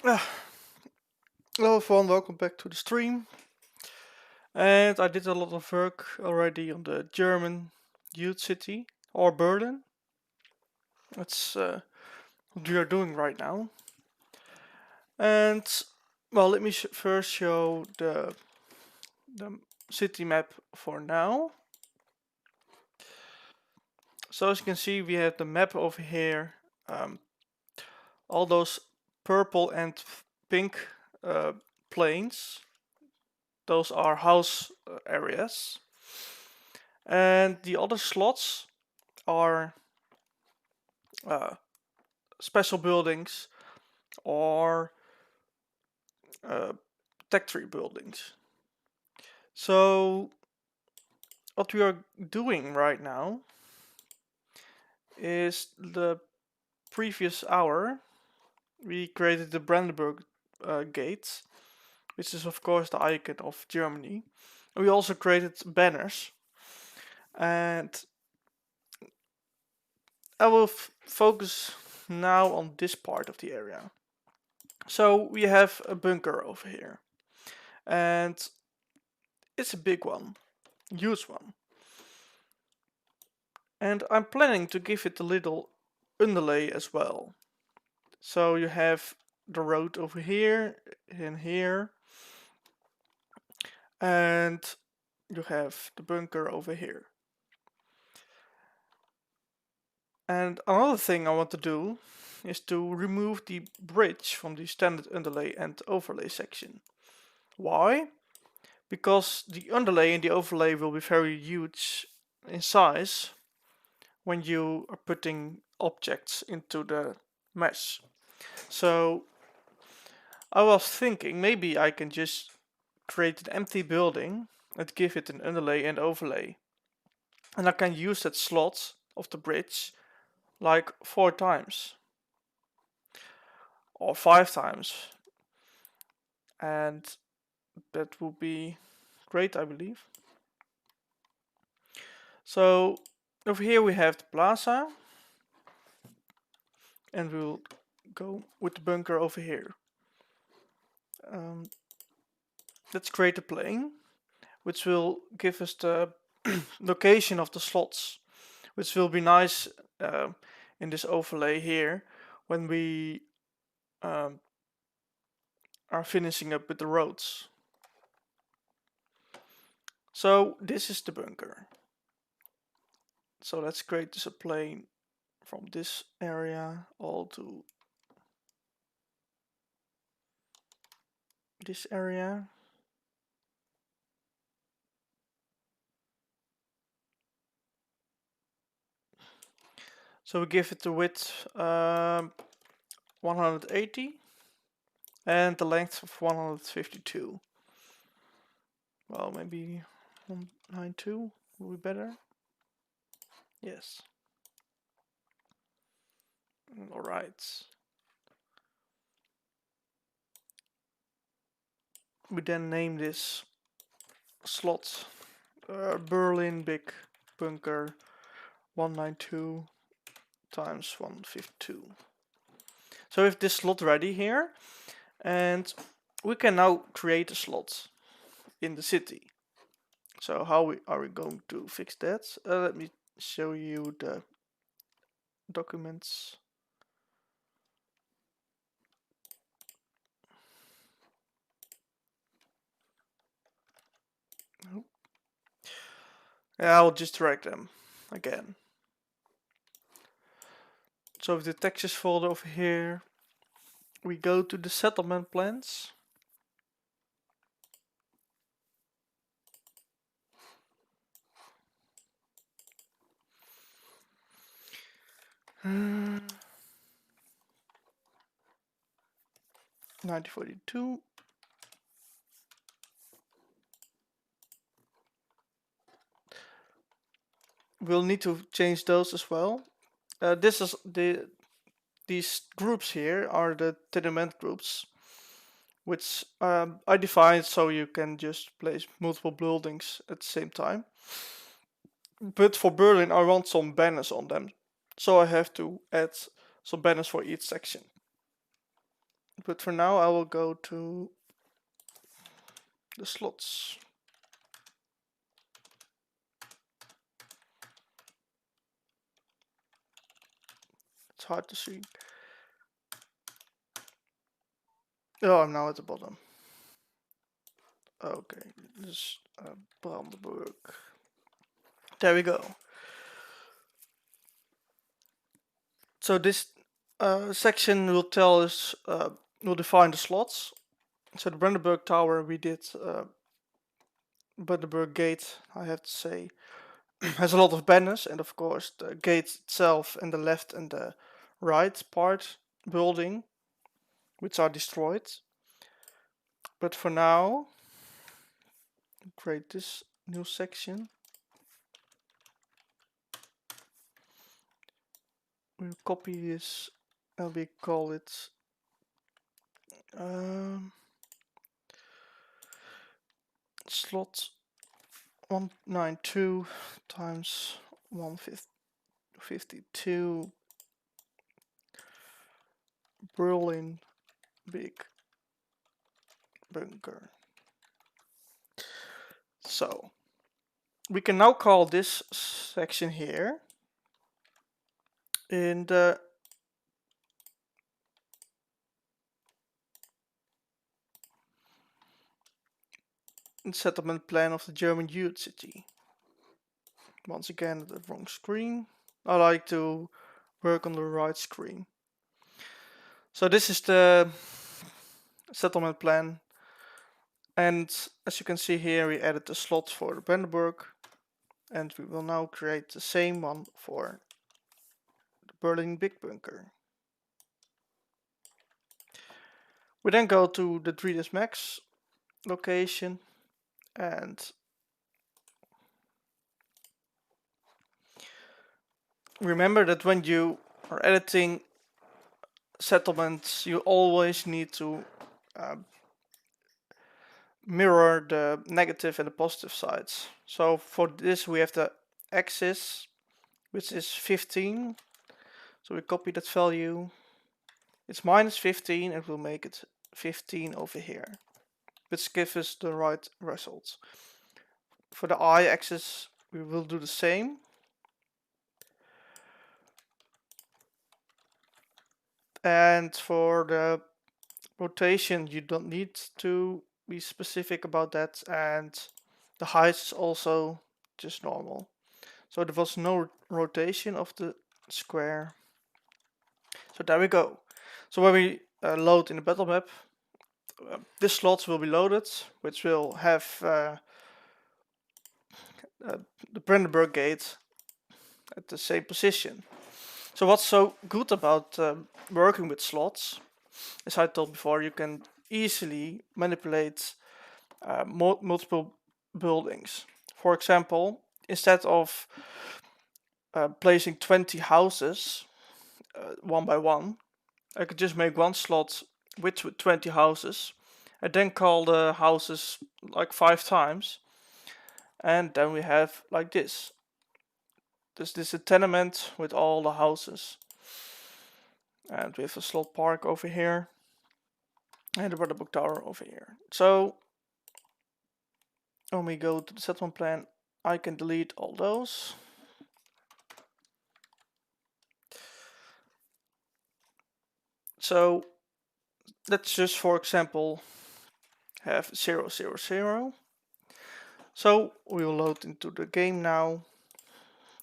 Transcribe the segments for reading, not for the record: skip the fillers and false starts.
Hello everyone, welcome back to the stream. And I did a lot of work already on the German youth city, or Berlin. That's what we are doing right now. And well, let me first show the city map for now. So as you can see, we have the map over here. Um, all those purple and pink uh, planes. Those are house areas. And the other slots are uh, special buildings or uh, tech tree buildings. So what we are doing right now is the previous hour we created the Brandenburg Gate, which is of course the icon of Germany. And we also created banners, and I will focus now on this part of the area. So we have a bunker over here, and it's a big one, huge one. And I'm planning to give it a little underlay as well. So you have the road over here and here, and you have the bunker over here. And another thing I want to do is to remove the bridge from the standard underlay and overlay section. Why? Because the underlay and the overlay will be very huge in size when you are putting objects into the mesh. So I was thinking maybe I can just create an empty building and give it an underlay and overlay. And I can use that slot of the bridge like 4 times or 5 times. And that would be great, I believe. So over here we have the plaza. And we'll go with the bunker over here. Let's create a plane, which will give us the location of the slots, which will be nice in this overlay here when we are finishing up with the roads. So this is the bunker. So let's create this a plane from this area all to this area. So we give it the width 180 and the length of 152. Well, maybe 192 will be better. Yes. All right. We then name this slot Berlin Big Bunker 192 times 152. So we have this slot ready here, and we can now create a slot in the city. So how are we going to fix that? Let me show you the documents. Oh. Yeah, I'll just drag them again. So with the textures folder over here, we go to the settlement plans. Uh, 1942. We'll need to change those as well. This is these groups here are the tenement groups, which I defined so you can just place multiple buildings at the same time. But for Berlin, I want some banners on them, so I have to add some banners for each section. But for now I will go to the slots. It's hard to see. Oh, I'm now at the bottom. Okay, this is Brandenburg. There we go. So this section will tell us, will define the slots. So the Brandenburg Tower we did, Brandenburg Gate, I have to say, has a lot of banners, and of course the gate itself and the left and the right part building, which are destroyed. But for now, create this new section. We'll copy this and we call it slot 192 times 152 Berlin Big Bunker. So we can now call this section here in the settlement plan of the German youth city. Once again, the wrong screen. I like to work on the right screen. So this is the settlement plan, and as you can see here, we added the slot for the Brandenburg, and we will now create the same one for the Berlin Big Bunker. We then go to the 3ds Max location, and remember that when you are editing settlements, you always need to mirror the negative and the positive sides. So for this we have the axis, which is 15. So we copy that value. It's minus 15 and we'll make it 15 over here, which gives us the right results. For the y-axis we will do the same. And for the rotation you don't need to be specific about that, and the height is also just normal. So there was no rotation of the square. So there we go. So when we load in the battle map, this slot will be loaded, which will have the Brandenburg Gate at the same position. So what's so good about working with slots, as I told before, you can easily manipulate multiple buildings. For example, instead of placing 20 houses one by one, I could just make one slot with 20 houses and then call the houses like 5 times, and then we have like this. This is a tenement with all the houses, and we have a slot park over here and the Brandenburg Tower over here. So when we go to the settlement plan, I can delete all those. So let's just, for example, have 0, 0, 0. So we will load into the game now,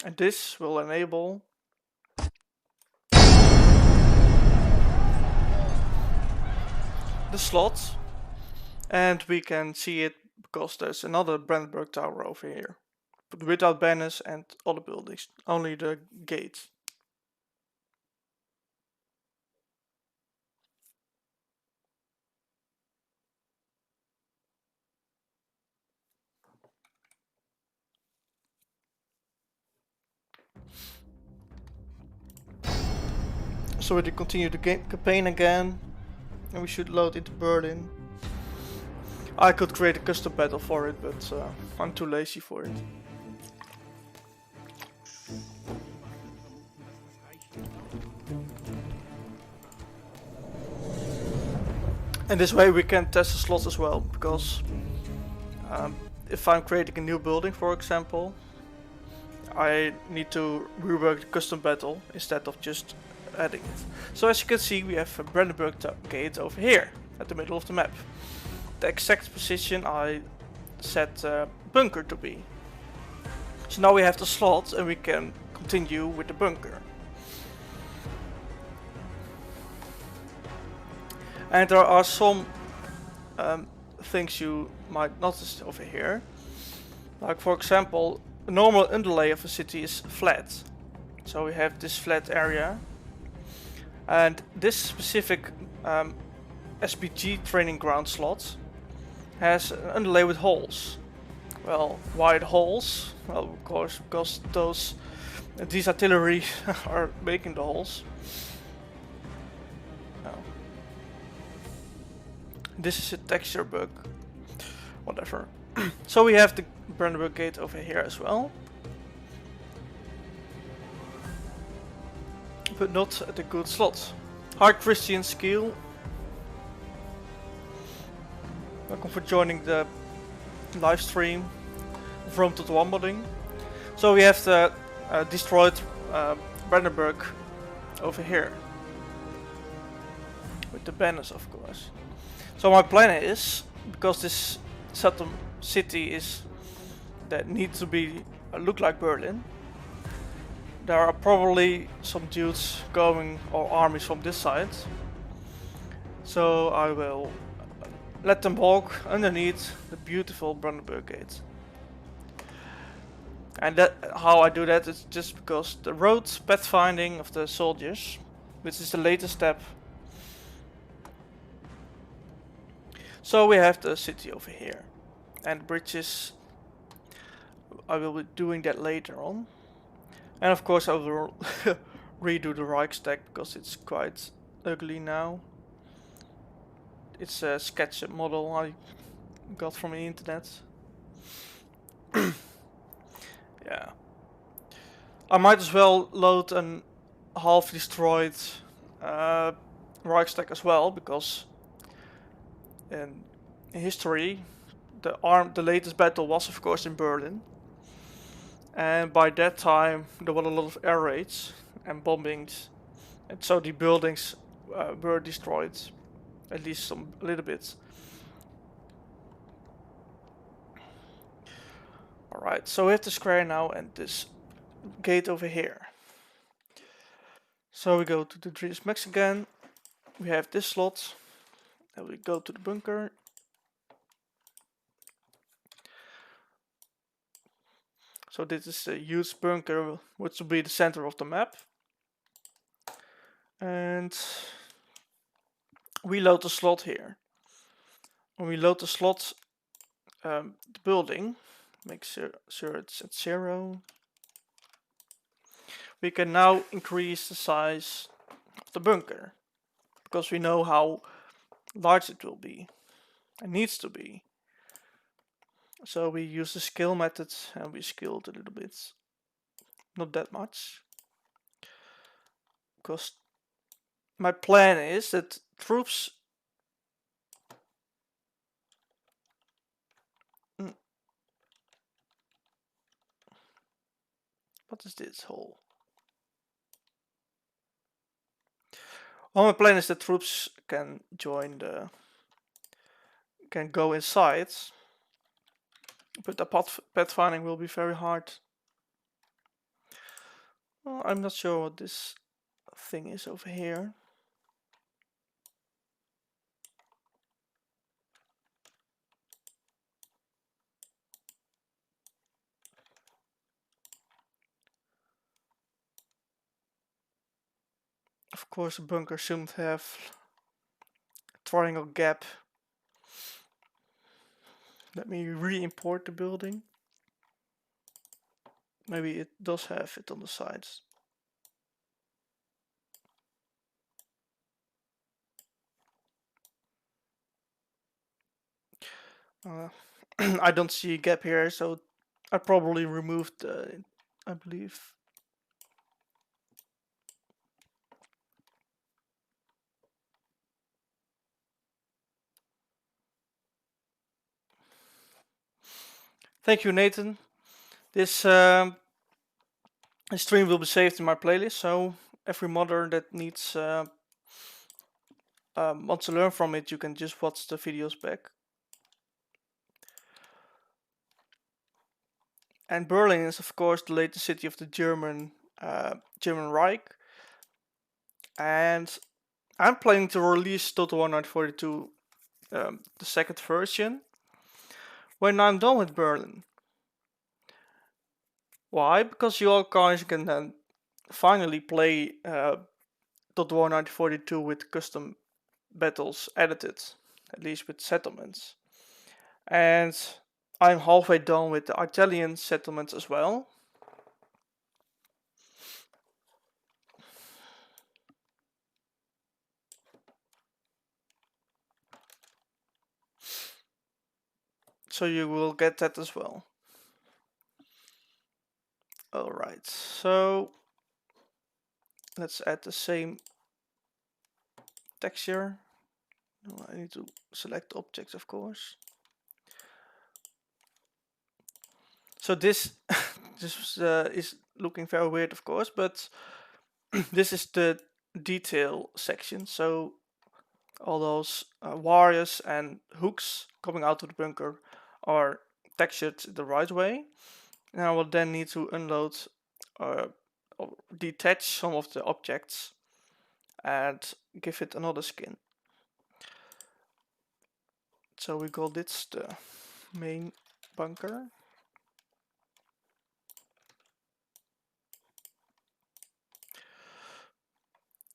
and this will enable the slot, and we can see it because there's another Brandenburg Tower over here, but without banners and other buildings, only the gate. So we continue the game campaign again, and we should load into Berlin. I could create a custom battle for it, but I'm too lazy for it. And this way we can test the slots as well, because if I'm creating a new building, for example, I need to rework the custom battle instead of just adding it. So as you can see, we have a Brandenburg Gate over here at the middle of the map. The exact position I set bunker to be. So now we have the slot and we can continue with the bunker. And there are some things you might notice over here. Like for example, the normal underlay of a city is flat. So we have this flat area. And this specific SPG training ground slot has an underlay with holes. Well, why the holes? Well, of course, because these artillery are making the holes. Oh. This is a texture bug. Whatever. So we have the Brandenburg Gate over here as well. But not at a good slot. Hard Christian skill. Welcome for joining the live stream from Total Modding. So we have the destroyed Brandenburg over here. With the banners, of course. So my plan is, because this city is that needs to be look like Berlin, there are probably some dudes going, or armies from this side. So I will let them walk underneath the beautiful Brandenburg Gate. And how I do that is just because the road pathfinding of the soldiers, which is the latest step. So we have the city over here. And bridges, I will be doing that later on. And of course I will redo the Reichstag because it's quite ugly now. It's a SketchUp model I got from the internet. Yeah. I might as well load an half destroyed Reichstag as well, because in history the latest battle was of course in Berlin. And by that time there were a lot of air raids and bombings, and so the buildings were destroyed, at least a little bit. Alright, so we have the square now and this gate over here. So we go to the Dreams Max again, we have this slot, and we go to the bunker. So this is a huge bunker, which will be the center of the map. And we load the slot here. When we load the slot, the building, make sure it's at 0. We can now increase the size of the bunker, because we know how large it will be. It needs to be. So we use the scale method and we scale it a little bit. Not that much. Because my plan is that troops what is this hole? Well, my plan is that troops can join can go inside, but the pathfinding will be very hard. Well, I'm not sure what this thing is over here. Of course, a bunker shouldn't have a triangle gap. Let me re-import the building. Maybe it does have it on the sides. I don't see a gap here, so I probably removed, I believe. Thank you, Nathan. This stream will be saved in my playlist, so every modder that needs wants to learn from it, you can just watch the videos back. And Berlin is, of course, the latest city of the German Reich. And I'm planning to release Total War 1942, the second version, when I'm done with Berlin. Why? Because you all guys can then finally play Total War 1942 with custom battles edited, at least with settlements. And I'm halfway done with the Italian settlements as well. So you will get that as well. Alright, so let's add the same texture. I need to select objects, of course. So this is looking very weird, of course, but this is the detail section. So all those wires and hooks coming out of the bunker are textured the right way. And I will then need to unload or detach some of the objects and give it another skin. So we call this the main bunker.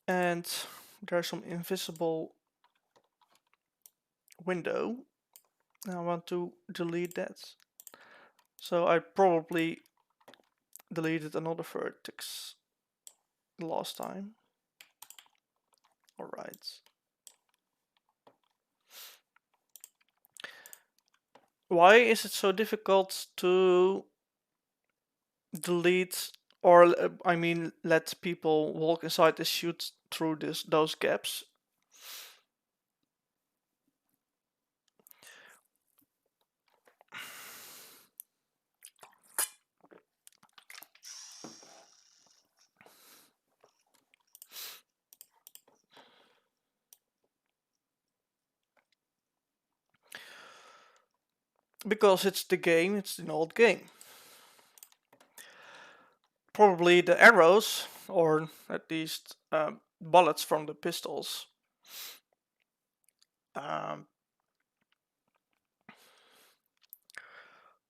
And there's some invisible window. I want to delete that. So I probably deleted another vertex last time. Alright. Why is it so difficult to delete, or I mean let people walk inside the chute through those gaps? Because it's the game, it's an old game. Probably the arrows, or at least bullets from the pistols,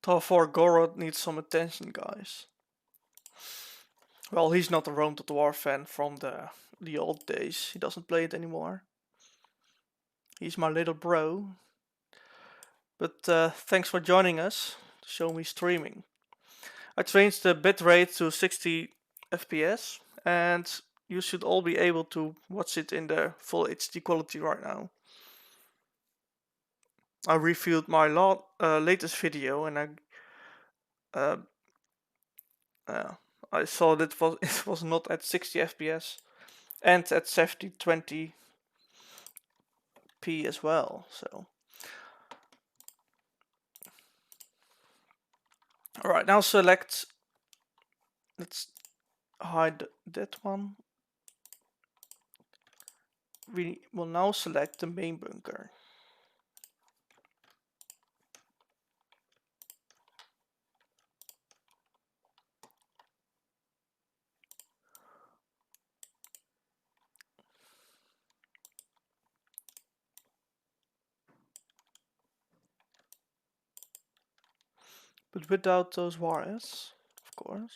Therefore Gorod needs some attention, guys. Well, he's not a Rome Total War fan from the old days. He doesn't play it anymore. He's my little bro. But thanks for joining us to show me streaming. I changed the bitrate to 60 FPS, and you should all be able to watch it in the full HD quality right now. I reviewed my latest video, and I saw that it was not at 60 FPS and at 720p as well. So, all right, now select. Let's hide that one. We will now select the main bunker. But without those wires, of course.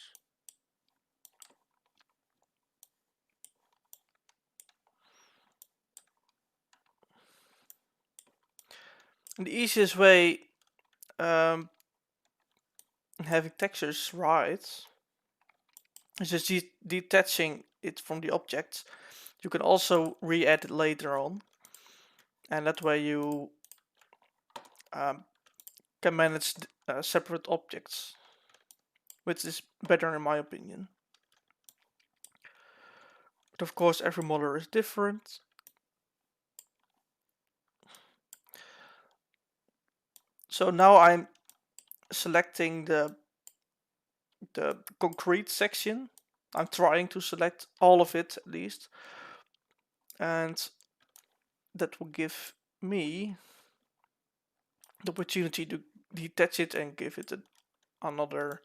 And the easiest way having textures right is just detaching it from the object. You can also re-add it later on, and that way you can manage separate objects, which is better in my opinion. But of course every modder is different. So now I'm selecting the concrete section. I'm trying to select all of it at least, and that will give me the opportunity to detach it and give it another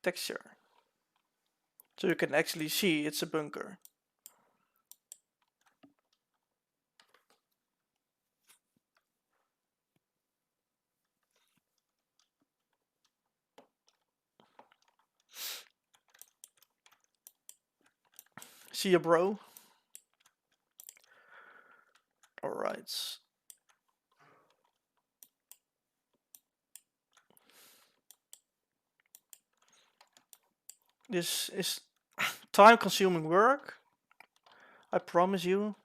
texture. So you can actually see it's a bunker. See ya, bro? Alright. This is time-consuming work, I promise you.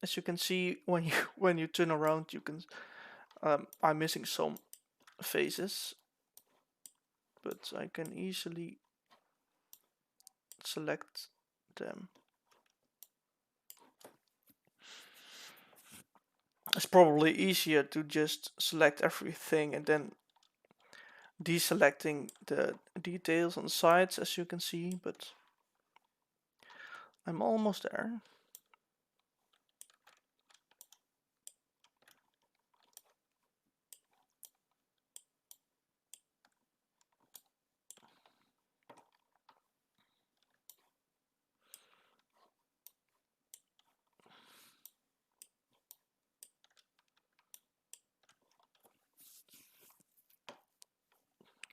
As you can see, when you turn around, you can. I'm missing some faces, but I can easily select them. It's probably easier to just select everything and then deselecting the details on the sides, as you can see, but I'm almost there.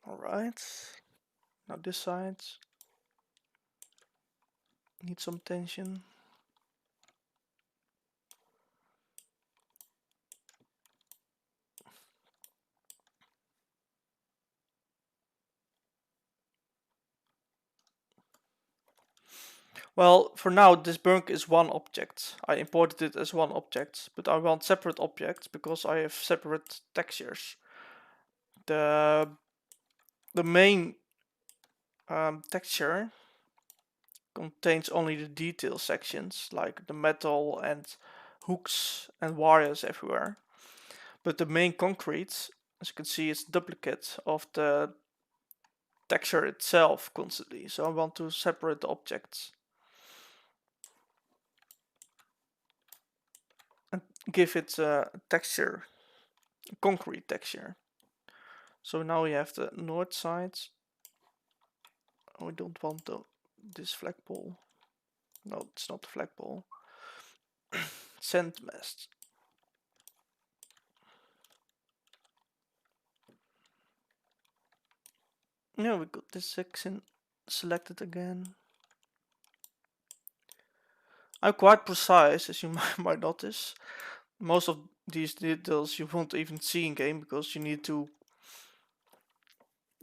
Alright, now this side needs some attention. Well, for now this bunker is one object. I imported it as one object, but I want separate objects because I have separate textures. The main texture contains only the detail sections, like the metal and hooks and wires everywhere. But the main concrete, as you can see, is duplicate of the texture itself constantly. So I want to separate the objects and give it a texture, a concrete texture. So now we have the north side. We don't want this flagpole. No, it's not the flagpole. Sand mast. Yeah, we got this section selected again. I'm quite precise, as you might notice. Most of these details you won't even see in game because you need to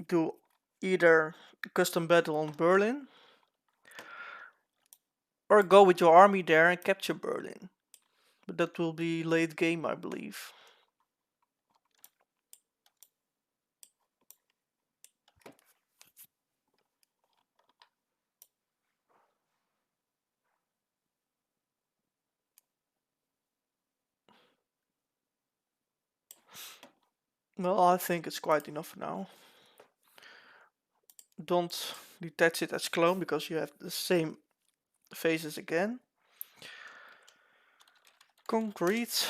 do either custom battle on Berlin or go with your army there and capture Berlin. But that will be late game, I believe. Well, I think it's quite enough now. Don't detach it as clone because you have the same faces again. Concrete.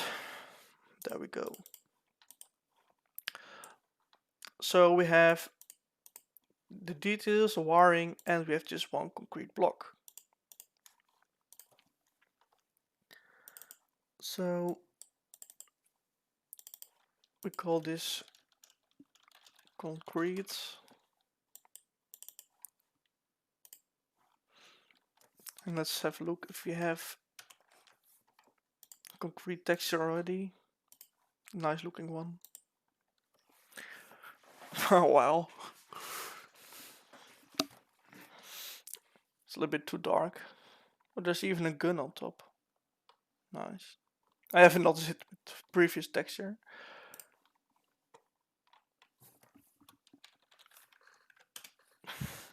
There we go. So we have the details, the wiring, and we have just one concrete block. So we call this concrete. And let's have a look if we have concrete texture already. Nice looking one. Oh wow. It's a little bit too dark. But there's even a gun on top. Nice. I haven't noticed it with previous texture.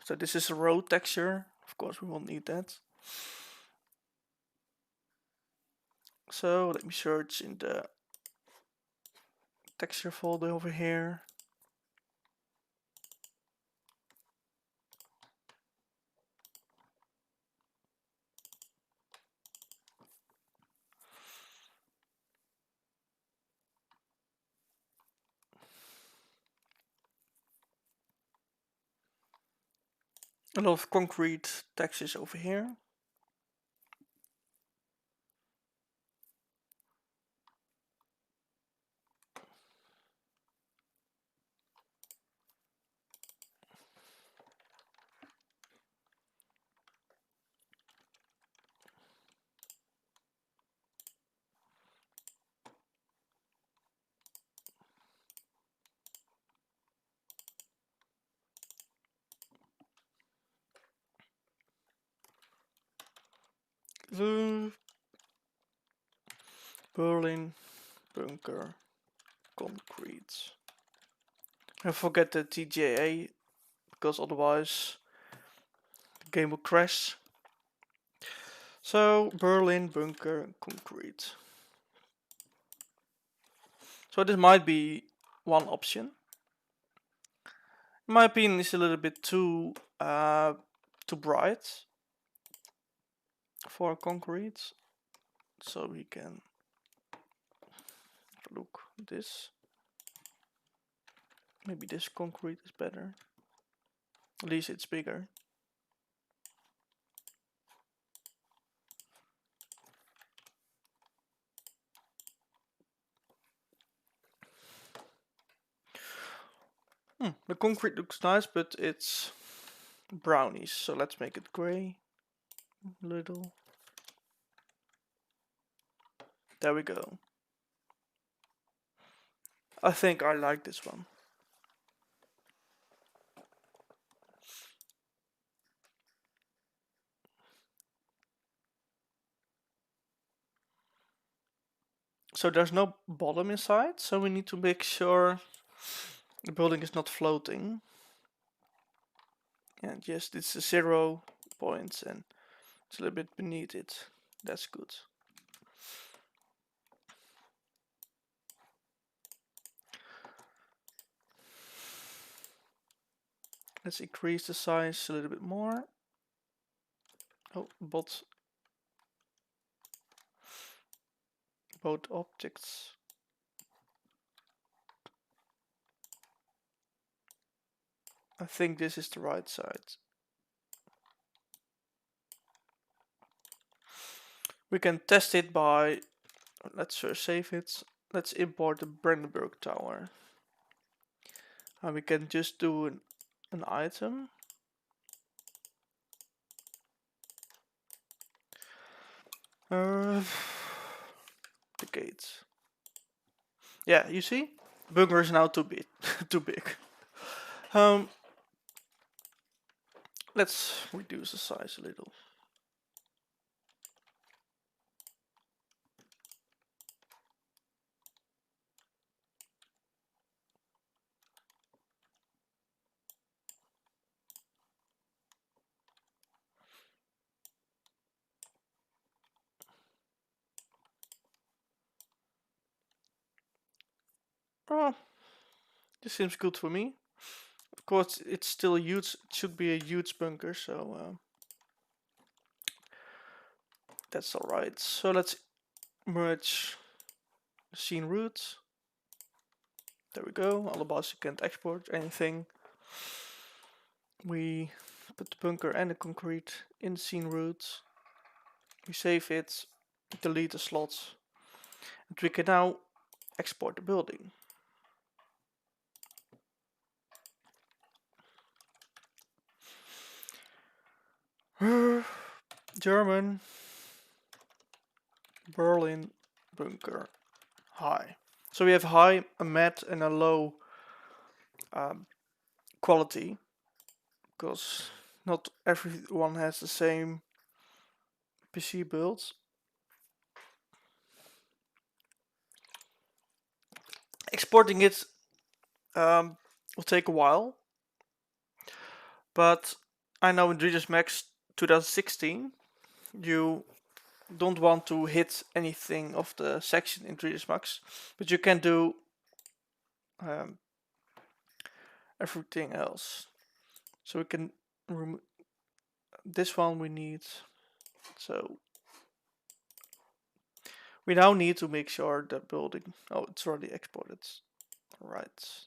So this is a road texture. Of course we won't need that. So let me search in the texture folder over here. A lot of concrete textures over here. The Berlin bunker concrete. And forget the TJA, because otherwise the game will crash. So Berlin bunker concrete. So this might be one option. In my opinion, it's a little bit too bright for concrete. So we can look at this. Maybe this concrete is better. At least it's bigger. The concrete looks nice, but it's brownish. So let's make it gray. A little. There we go. I think I like this one. So there's no bottom inside, so we need to make sure the building is not floating. And yes, it's a 0 points and it's a little bit beneath it. That's good. Let's increase the size a little bit more. Oh, both objects. I think this is the right side. We can test it by, let's first save it. Let's import the Brandenburg Tower. And we can just do an item. The gates. Yeah, you see? Bunker is now too big. Too big. Let's reduce the size a little. Oh, this seems good for me. Of course, it's still a huge. It should be a huge bunker, so that's all right. So let's merge scene routes. There we go. Otherwise, you can't export anything. We put the bunker and the concrete in the scene route. We save it, delete the slots, and we can now export the building. German Berlin bunker high. So we have high, a mid, and a low quality, because not everyone has the same PC builds. Exporting it will take a while, but I know in DreamHack Max 2016 you don't want to hit anything of the section in 3ds Max, but you can do everything else. So we can remove this one we need. So we now need to make sure the building, oh, it's already exported. All right.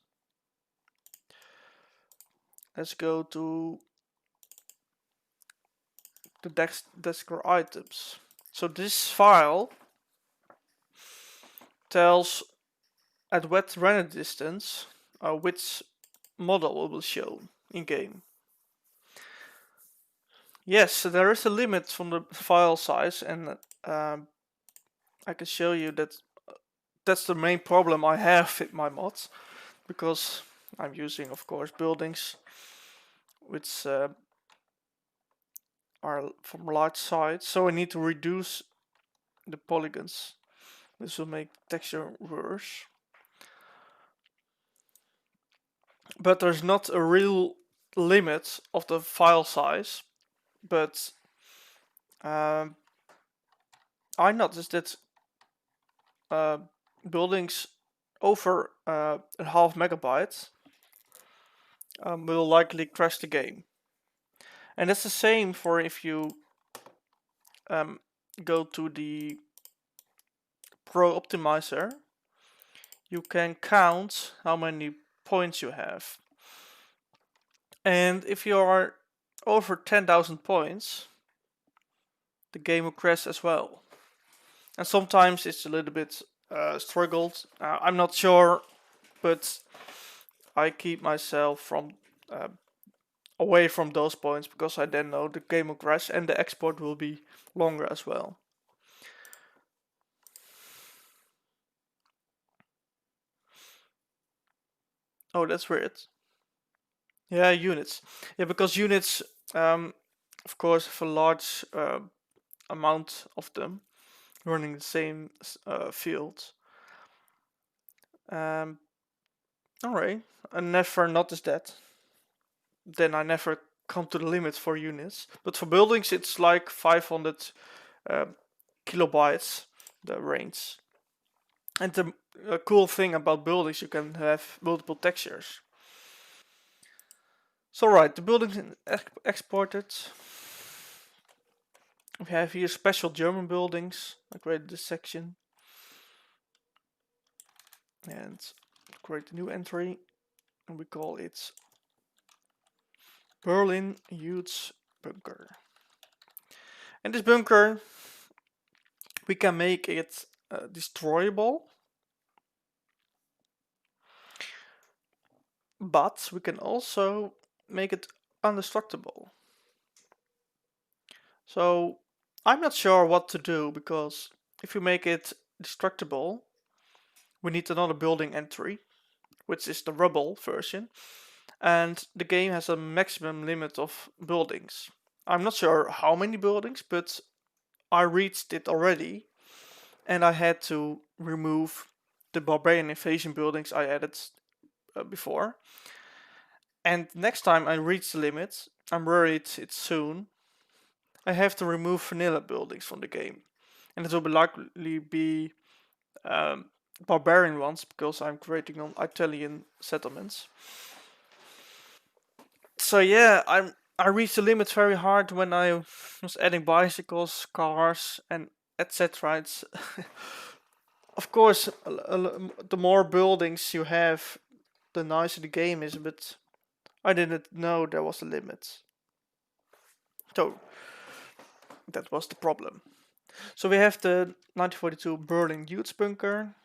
Let's go to the Dexter items. So this file tells at what render distance which model will show in game. Yes, there is a limit from the file size, and I can show you that that's the main problem I have with my mods, because I'm using, of course, buildings which are from large size, so I need to reduce the polygons. This will make texture worse. But there's not a real limit of the file size, but I noticed that buildings over a half megabyte will likely crash the game. And that's the same for if you go to the Pro Optimizer. You can count how many points you have. And if you are over 10,000 points, the game will crash as well. And sometimes it's a little bit struggled. I'm not sure, but I keep myself from away from those points, because I then know the game will crash and the export will be longer as well. Oh, that's weird. Yeah, units. Yeah, because units, of course, have a large amount of them running the same field. Alright, I never noticed that. Then I never come to the limit for units. But for buildings, it's like 500 kilobytes, the range. And the cool thing about buildings, you can have multiple textures. So right, the buildings exported. We have here special German buildings. I created this section. And create a new entry. And we call it Berlin Youth Bunker. And this bunker, we can make it destroyable. But we can also make it indestructible. So I'm not sure what to do, because if you make it destructible, we need another building entry, which is the rubble version, and the game has a maximum limit of buildings. I'm not sure how many buildings, but I reached it already, and I had to remove the barbarian invasion buildings I added before. And next time I reach the limit, I'm worried it's soon, I have to remove vanilla buildings from the game. And it will likely be barbarian ones, because I'm creating on Italian settlements. So yeah, I reached the limit very hard when I was adding bicycles, cars, and etc. It's of course the more buildings you have, the nicer the game is, but I didn't know there was a limit. So that was the problem. So we have the 1942 Berlin Youth Bunker,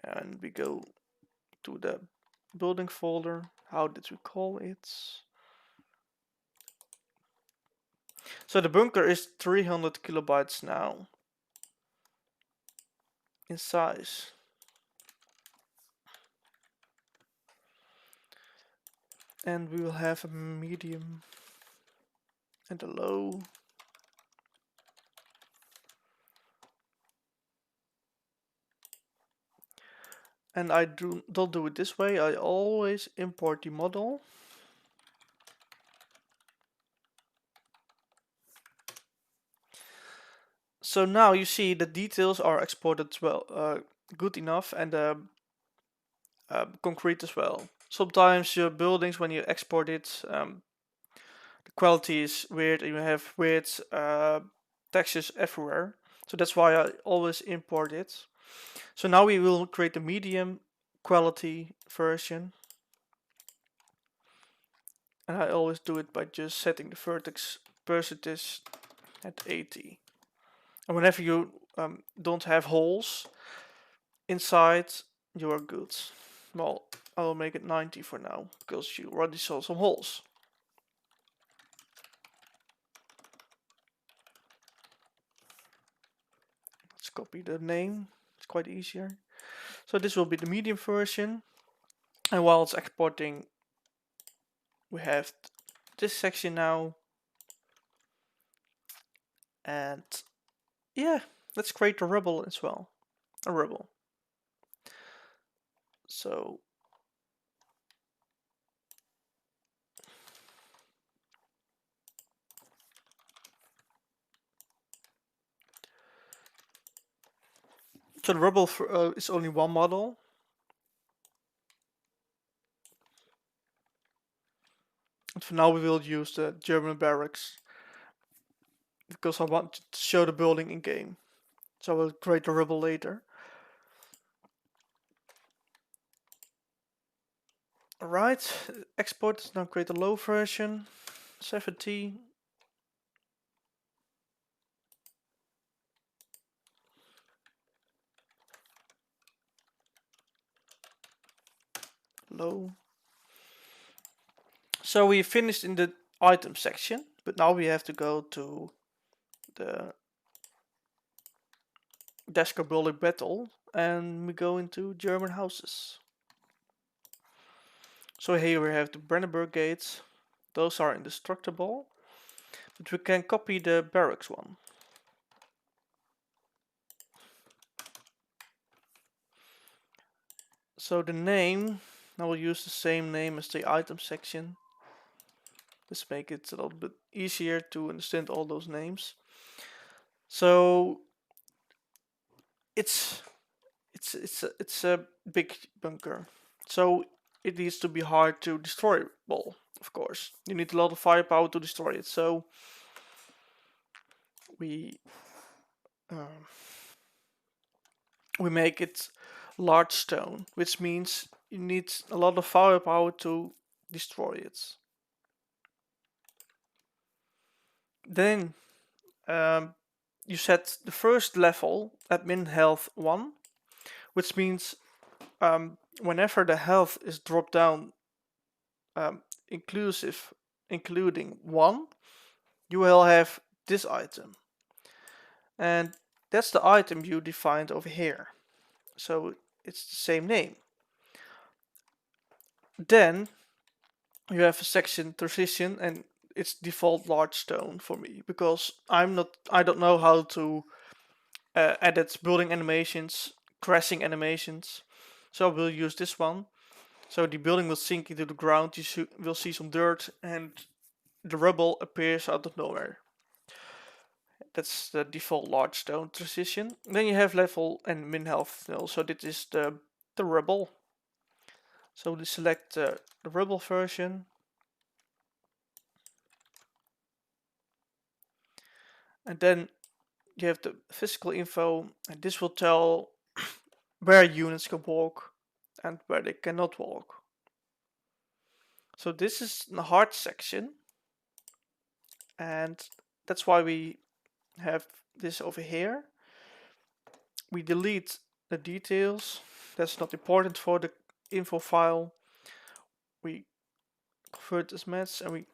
and we go to the building folder. How did we call it? So the bunker is 300 kilobytes now in size. And we will have a medium and a low. And I don't do it this way. I always import the model. So now you see the details are exported well, good enough, and concrete as well. Sometimes your buildings, when you export it, the quality is weird and you have weird textures everywhere. So that's why I always import it. So now we will create the medium quality version. And I always do it by just setting the vertex percentage at 80. And whenever you don't have holes inside, you are good. Well, I will make it 90 for now, because you already saw some holes. Let's copy the name, it's quite easier. So this will be the medium version. And while it's exporting, we have this section now. And yeah, let's create a rubble as well. A rubble. So the rubble is only one model. And for now we will use the German barracks, because I want to show the building in game. So I will create the rubble later. Alright, export, now create a low version, 70. Low. So we finished in the item section, but now we have to go to the Dashka building battle and we go into German houses. So here we have the Brandenburg gates. Those are indestructible, but we can copy the barracks one. So the name, I will use the same name as the item section. This makes it a little bit easier to understand all those names. So it's a big bunker. So it needs to be hard to destroy. Well, of course, you need a lot of firepower to destroy it. So we make it large stone, which means you need a lot of firepower to destroy it. Then you set the first level at min health 1, which means whenever the health is dropped down including 1, you will have this item. And that's the item you defined over here. So it's the same name. Then you have a section transition, and it's default large stone for me, because I don't know how to edit building animations, crashing animations. So we'll use this one. So the building will sink into the ground, you will see some dirt, and the rubble appears out of nowhere. That's the default large stone transition. Then you have level and min health nil. So this is the rubble. So we select the rubble version. And then you have the physical info, and this will tell where units can walk and where they cannot walk. So this is the hard section, and that's why we have this over here. We delete the details, that's not important for the info file. We convert this match and we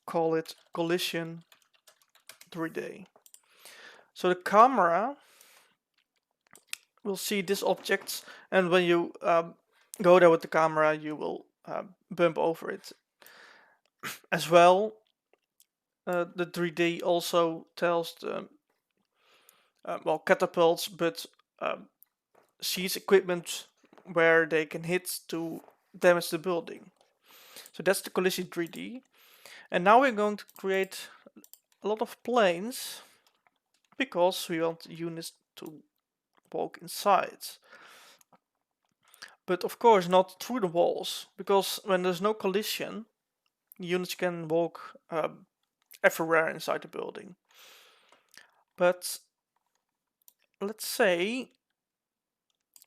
call it collision 3D. So the camera will see this object, and when you go there with the camera, you will bump over it. As well, the 3D also tells the catapults, but sees equipment where they can hit to damage the building. So that's the collision 3D. And now we're going to create a lot of planes. because we want units to walk inside. But of course not through the walls, because when there's no collision, units can walk everywhere inside the building. But let's say,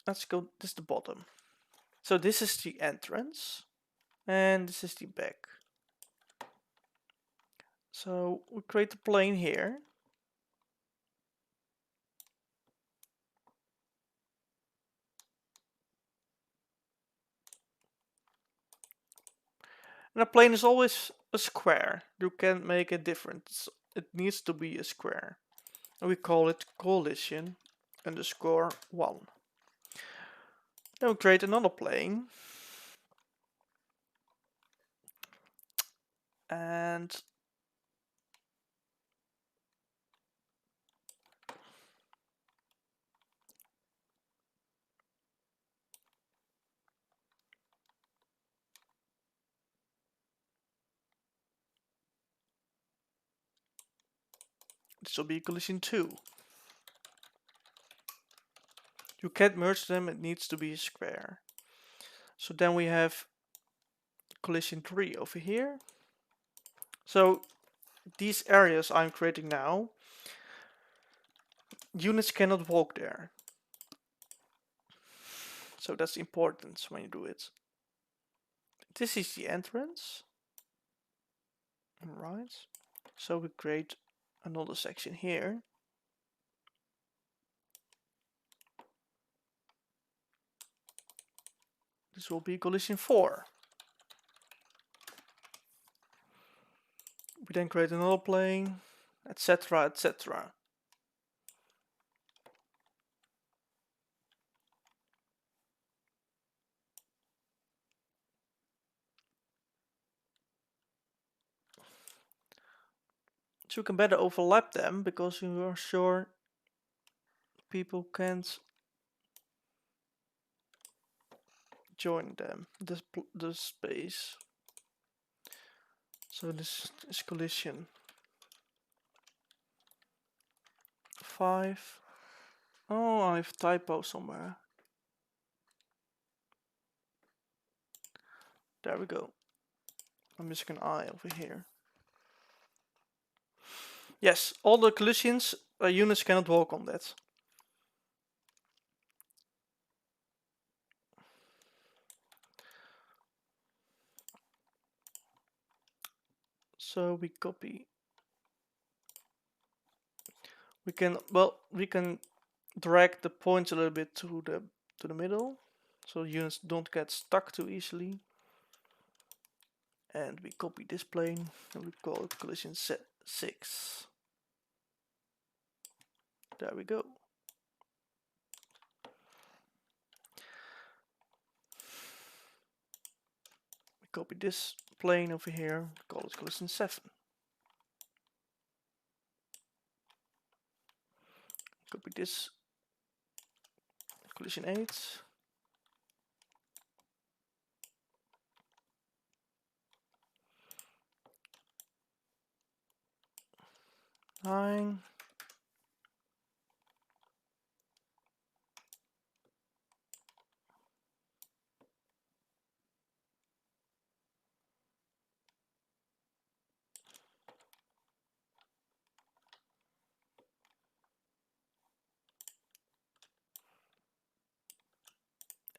let's go, this is the bottom. So this is the entrance, and this is the back. So we create a plane here. And a plane is always a square. You can't make a difference. It needs to be a square. And we call it collision underscore 1. Then we create another plane. And this will be collision 2. You can't merge them, it needs to be a square. So then we have collision 3 over here. So these areas I'm creating now, units cannot walk there. So that's important when you do it. This is the entrance. Right. So we create another section here. This will be collision 4. We then create another plane, etc, etc. So you can better overlap them because you are sure people can't join them, this space. So this is collision 5. Oh, I have a typo somewhere. There we go. I'm missing an I over here. Yes, all the collisions, units cannot walk on that. So we copy. We can drag the points a little bit to the middle, so units don't get stuck too easily. And we copy this plane and we call it collision 6. There we go. We copy this plane over here, call it collision 7. Copy this, collision 8. Nine.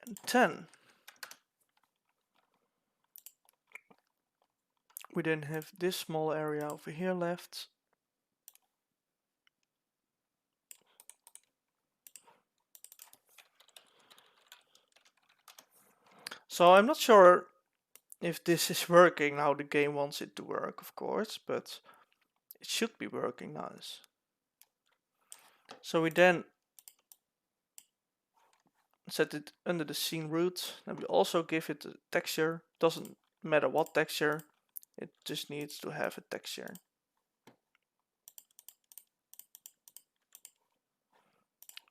And 10. We then have this small area over here left. So I'm not sure if this is working how the game wants it to work, of course, but it should be working nice. So we then set it under the scene root, and we also give it a texture. Doesn't matter what texture, it just needs to have a texture.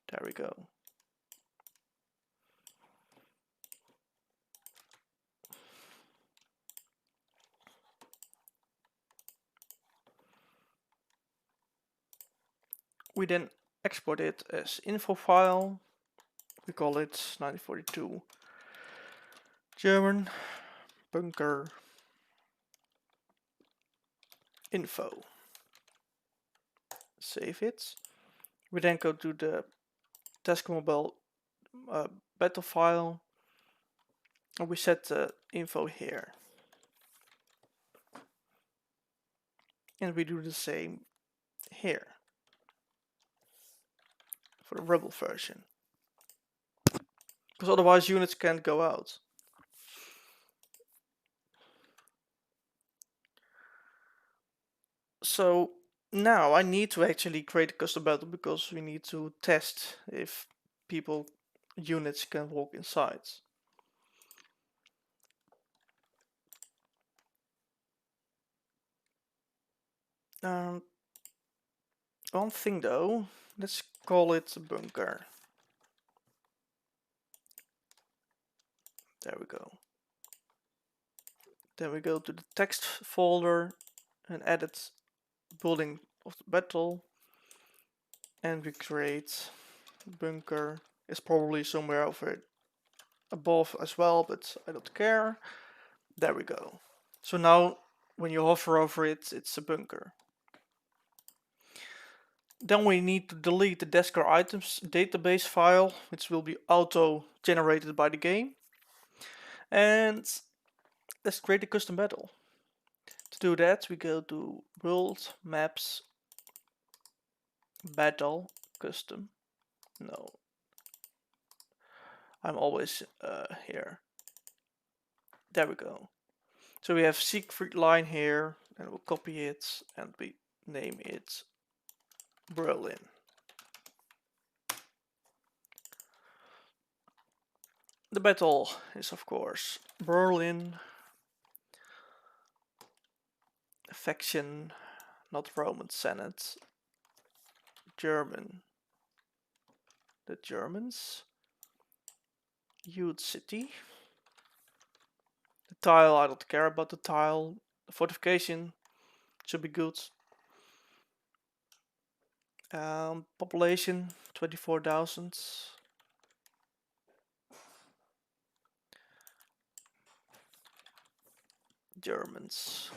There we go. We then export it as info file. We call it 1942 German bunker info. Save it. We then go to the Tasker Mobile battle file, and we set the info here. And we do the same here for the Rebel version, because otherwise units can't go out. So now I need to actually create a custom battle, because we need to test if units can walk inside. One thing though, let's call it a bunker. There we go. Then we go to the text folder and edit building of the battle, and we create bunker. It's probably somewhere over above as well, but I don't care. There we go. So now when you hover over it, it's a bunker. Then we need to delete the Desker items database file, which will be auto generated by the game. And let's create a custom battle. To do that, we go to World Maps Battle Custom. No, I'm always here. There we go. So we have Siegfried line here, and we'll copy it and we name it Berlin. The battle is of course Berlin, faction, not Roman Senate, German, the Germans, huge city. The tile, I don't care about the tile. The fortification should be good. Population 24,000. Germans.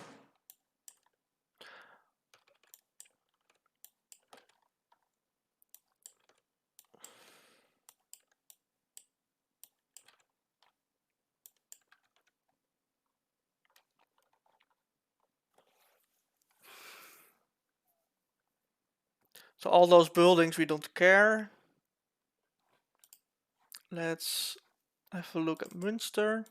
So all those buildings we don't care. Let's have a look at Münster.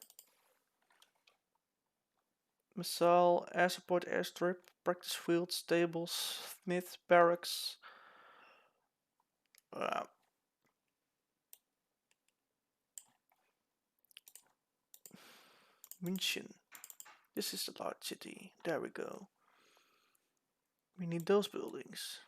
Missile, air support, airstrip, practice field, stables, Smith, barracks. München. This is the large city. There we go. We need those buildings.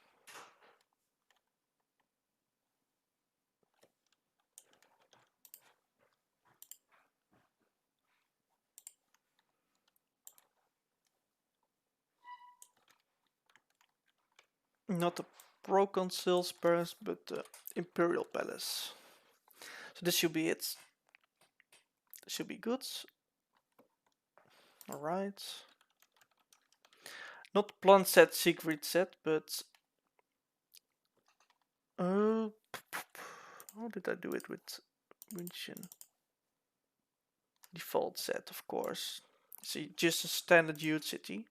Not the Proconsul's palace, but the Imperial Palace. So this should be it. This should be good. Alright. Not plan set, secret set, but how did I do it with München? Default set, of course. See, just a standard huge city.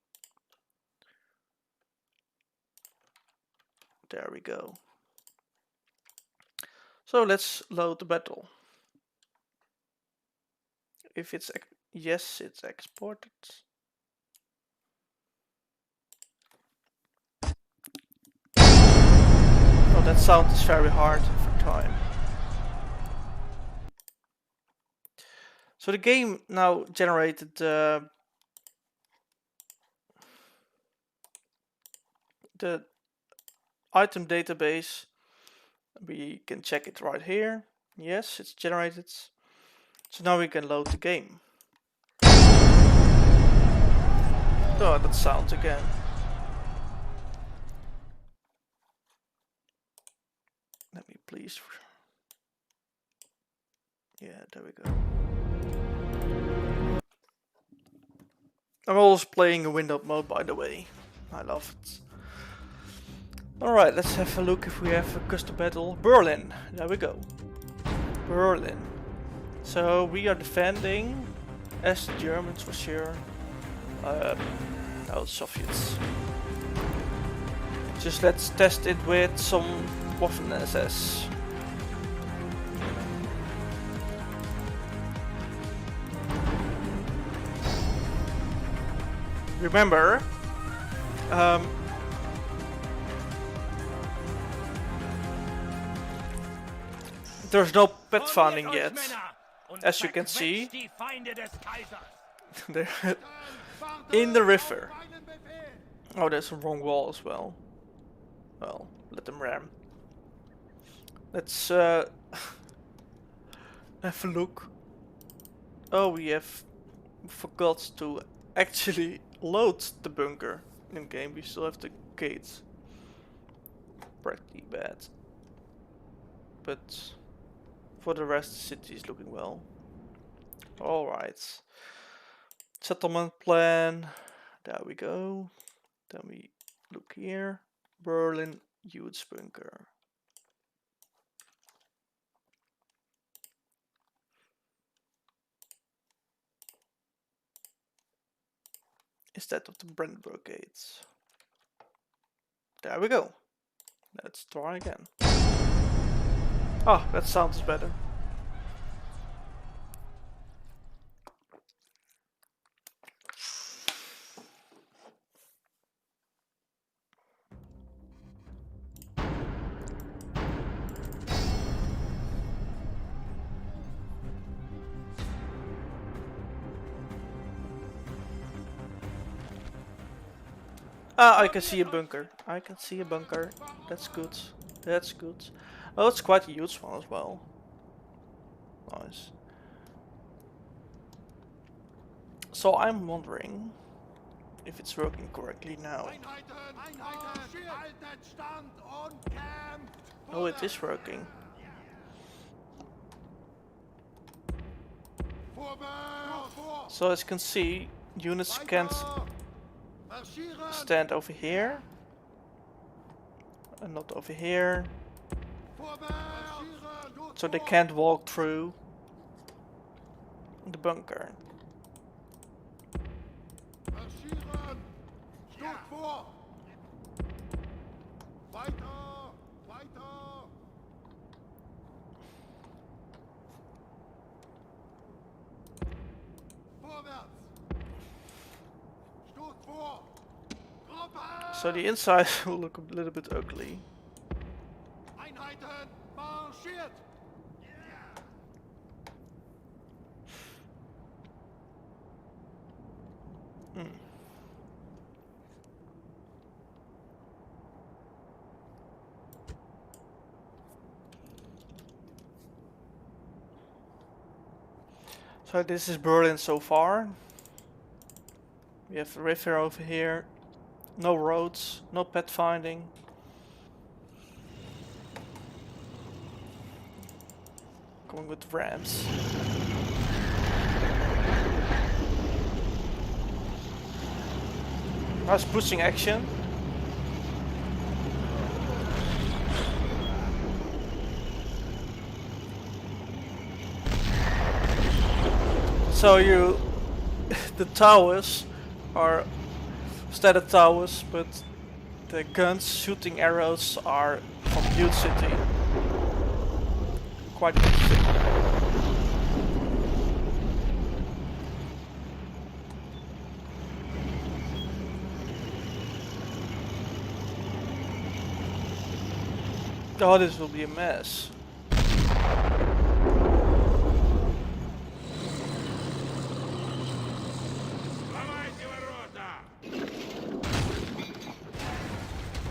There we go. So let's load the battle. If it's yes, it's exported. Oh, that sound is very hard for time. So the game now generated the item database. We can check it right here. Yes, it's generated. So now we can load the game. Oh, that sounds again. least. Yeah, there we go. I'm always playing in windowed mode, by the way. I love it. Alright, let's have a look if we have a custom battle. Berlin, there we go. Berlin. So we are defending as the Germans for sure. No, Soviets. Just let's test it with some Waffen SS. Remember, there's no pet founding yet, as you can see. They're in the river. Oh, there's a wrong wall as well. Well, let them ram. Let's have a look. Oh, we have forgot to actually load the bunker in game. We still have the gates. Pretty bad. But for the rest, the city is looking well. Alright. Settlement plan. There we go. Then we look here. Berlin Youth Bunker. Instead of the Brandenburg gates. There we go. Let's try again. Ah, that sounds better. Ah, I can see a bunker. I can see a bunker. That's good. That's good. Oh, it's quite a huge one as well. Nice. So I'm wondering if it's working correctly now. Oh, it is working. So as you can see, units can't stand over here and not over here, so they can't walk through the bunker. So the inside will look a little bit ugly. So this is Berlin so far. We have the river over here. No roads, no pet finding. Going with rams. Nice pushing action. So the towers are standard towers, but the guns shooting arrows are from Youth City. Quite interesting. Oh, this will be a mess.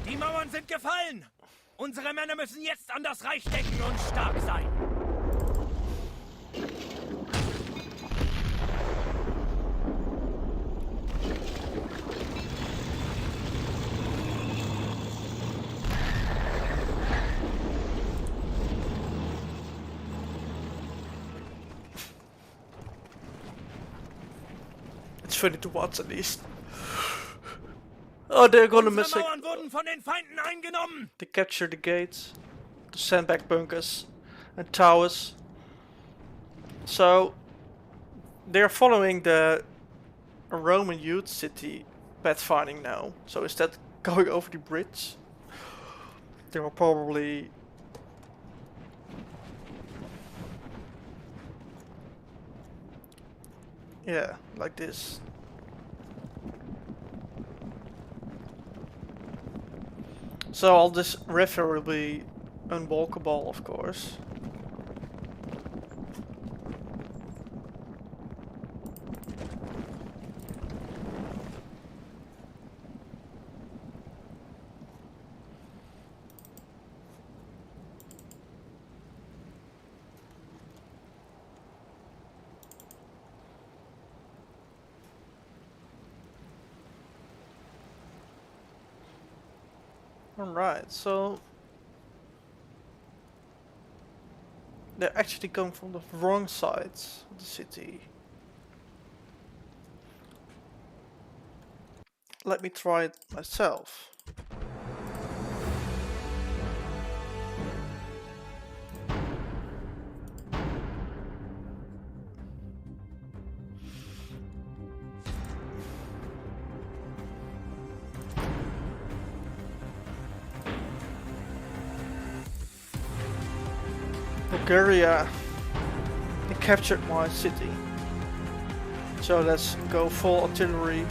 Die Mauern sind gefallen! Unsere Männer müssen jetzt an das Reich denken und stark sein! funny to watch at least. Oh, they're gonna Unsere miss it. Mauern wurden von den Feinden eingenommen. They capture the gates, the sandbag bunkers, and towers. So they're following the Roman youth city pathfinding now. So instead of going over the bridge, they will probably like this. So all this river will be unwalkable, of course. Alright, so they're actually coming from the wrong side of the city. Let me try it myself. Bulgaria, they captured my city. So let's go full artillery,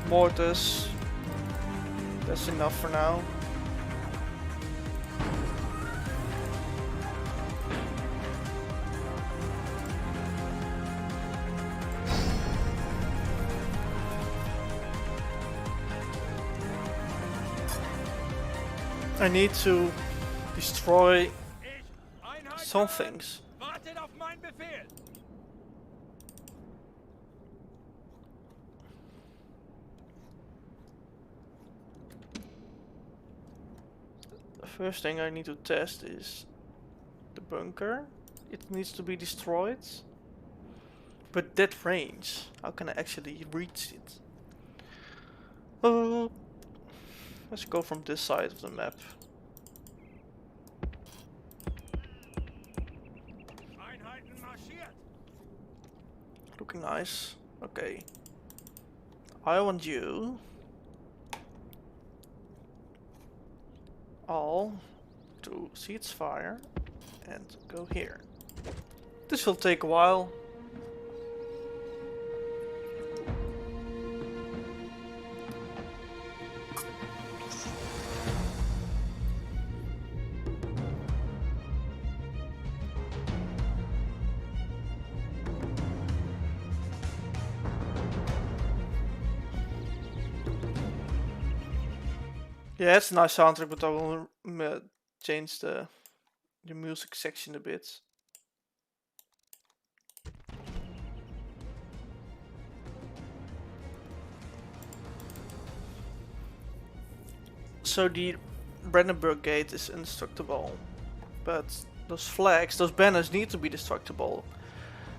mortars. That's enough for now. I need to destroy Ich, Einheit some hören. things. Wartet auf meinen Befehl. The first thing I need to test is the bunker. It needs to be destroyed. But that range, how can I actually reach it? Let's go from this side of the map. Einheiten marschiert. Looking nice. Okay. I want you all to cease fire and go here. This will take a while. Yeah, it's a nice soundtrack, but I will change the music section a bit. So the Brandenburg Gate is indestructible, but those flags, those banners need to be destructible.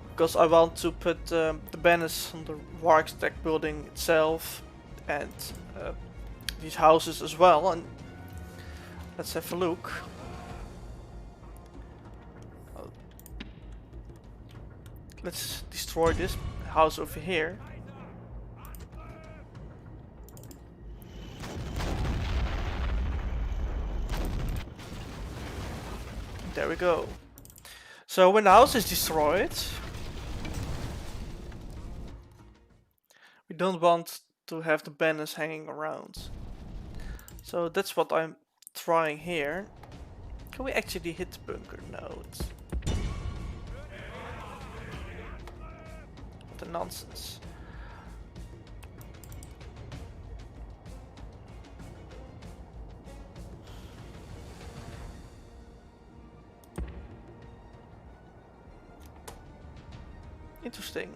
Because I want to put the banners on the Reichstag building itself and these houses as well. And let's have a look. Let's destroy this house over here. There we go. So when the house is destroyed, we don't want to have the banners hanging around. So that's what I'm trying here. Can we actually hit the bunker? No, it's... What a nonsense. Interesting.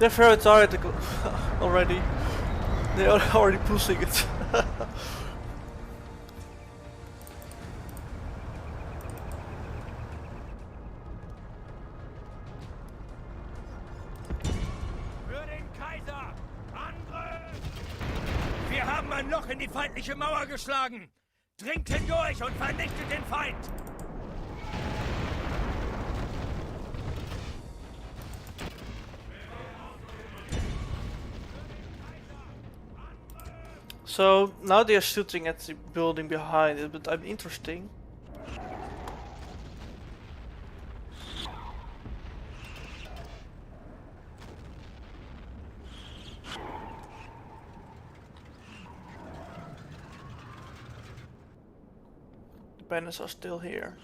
They're very tired already. They are already pushing it. Für den Kaiser! Angriff! Wir haben ein Loch in die feindliche Mauer geschlagen! Dringt hindurch und vernichtet den Feind! So now they are shooting at the building behind it, but I'm interesting. The banners are still here.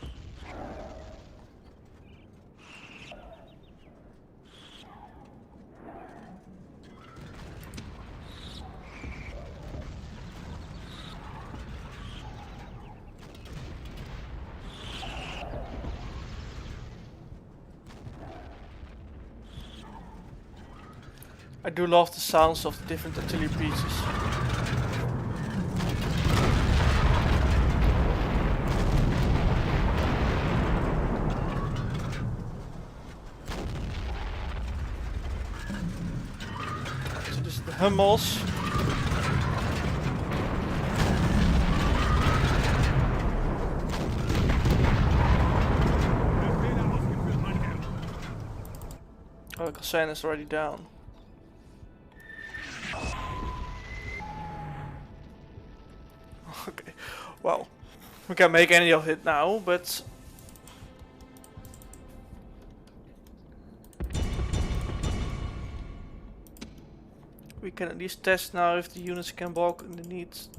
I do love the sounds of the different artillery pieces. So this is the Hummels. Oh, Kassan is already down. Okay, well, we can't make any of it now, but we can at least test now if the units can walk underneath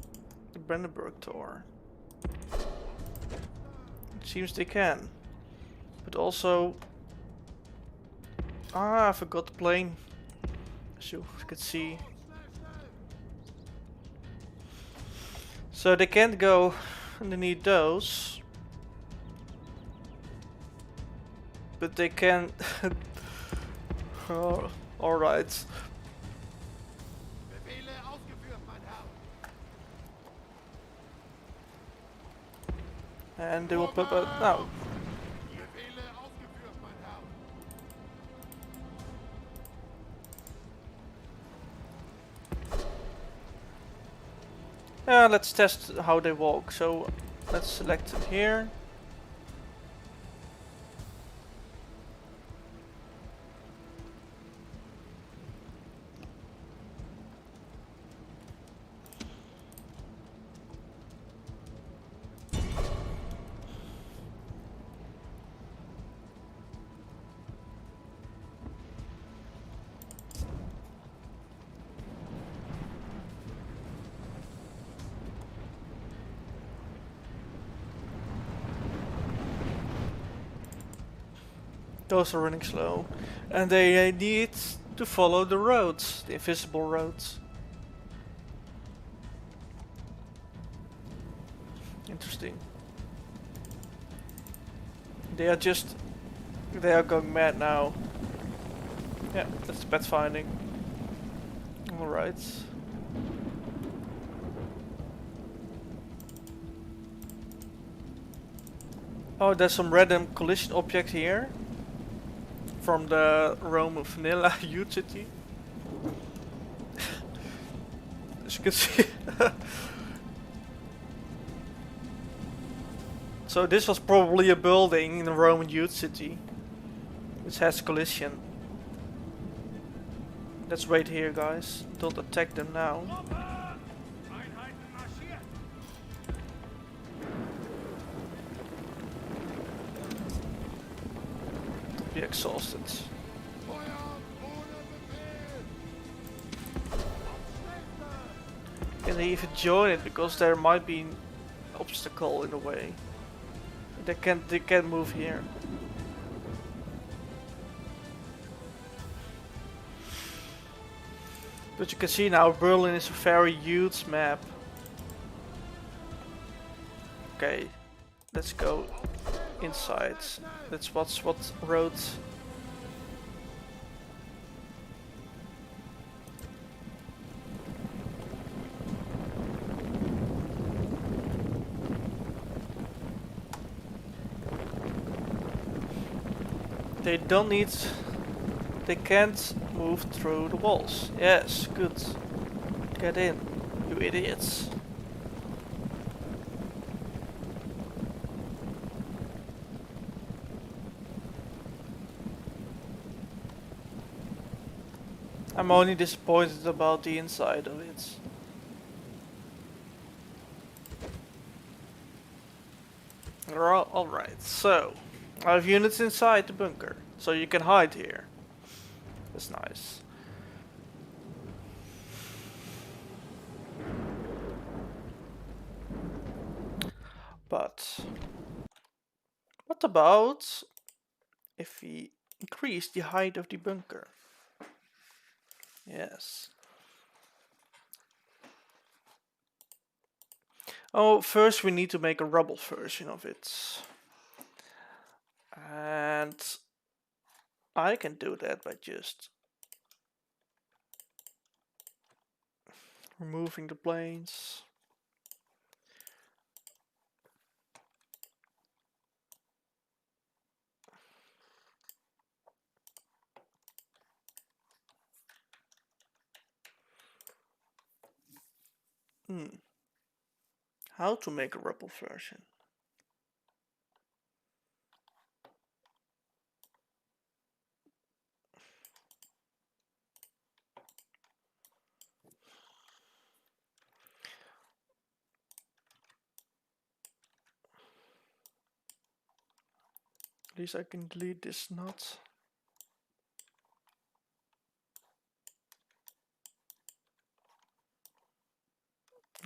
the Brandenburg Tor. It seems they can, but also, I forgot the plane, as you can see. So they can't go underneath those, but they can. Oh, all right. And they will pop out now. Let's test how they walk. So let's select it here. Those are running slow, and they need to follow the roads, the invisible roads. Interesting. They are going mad now. Yeah, that's bad finding. Alright. Oh, there's some random collision object here. From the Rome of Vanilla Youth City. As you can see. So this was probably a building in the Roman Youth City. Which has collision. Let's wait here, guys. Don't attack them now. Be exhausted. Can they even join it? Because there might be an obstacle in the way. They can't move here. But you can see now Berlin is a very huge map. Okay, let's go inside. Let's watch what roads. They don't need... They can't move through the walls. Yes, good. Get in, you idiots. I'm only disappointed about the inside of it. Alright, so I have units inside the bunker, so you can hide here. That's nice. But what about if we increase the height of the bunker? Yes. Oh, first we need to make a rubble version of it. And I can do that by just removing the planes. How to make a rubble version? At least I can delete this knot.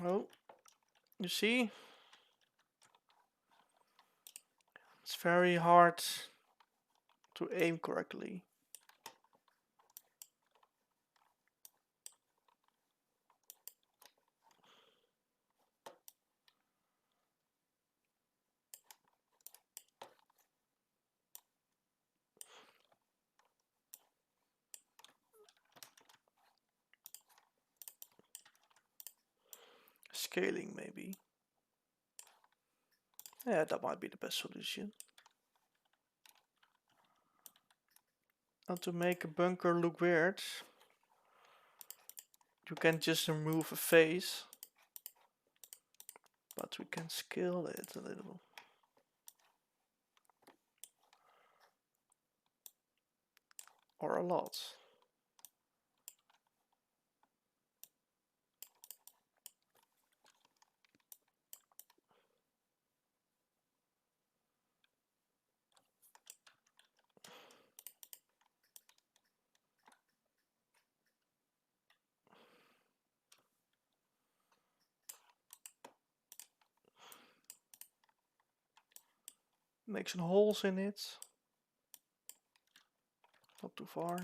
Oh, you see? It's very hard to aim correctly. Scaling maybe. Yeah, that might be the best solution. And to make a bunker look weird, you can just remove a face, but we can scale it a little. Or a lot. Make some holes in it. Not too far.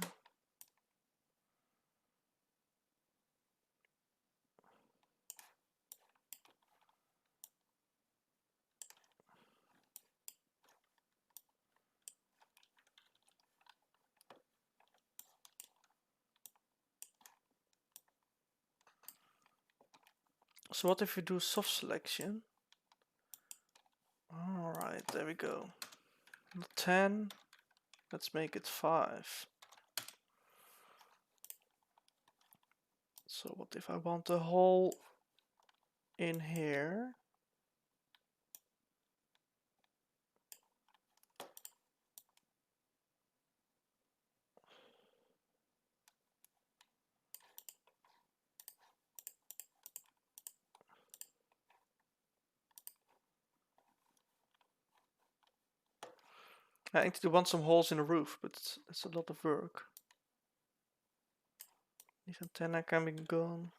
So what if we do soft selection? Alright, there we go. 10. Let's make it 5. So what if I want a hole in here? I actually want some holes in the roof, but it's a lot of work. These antenna can be gone.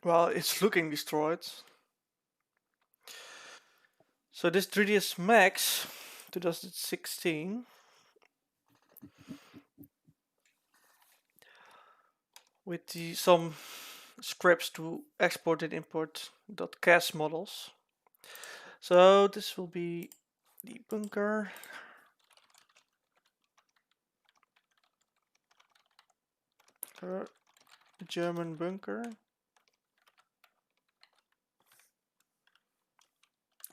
Well, it's looking destroyed. So this 3ds Max 2016 with some scripts to export and import .cas models. So this will be the bunker. The German bunker.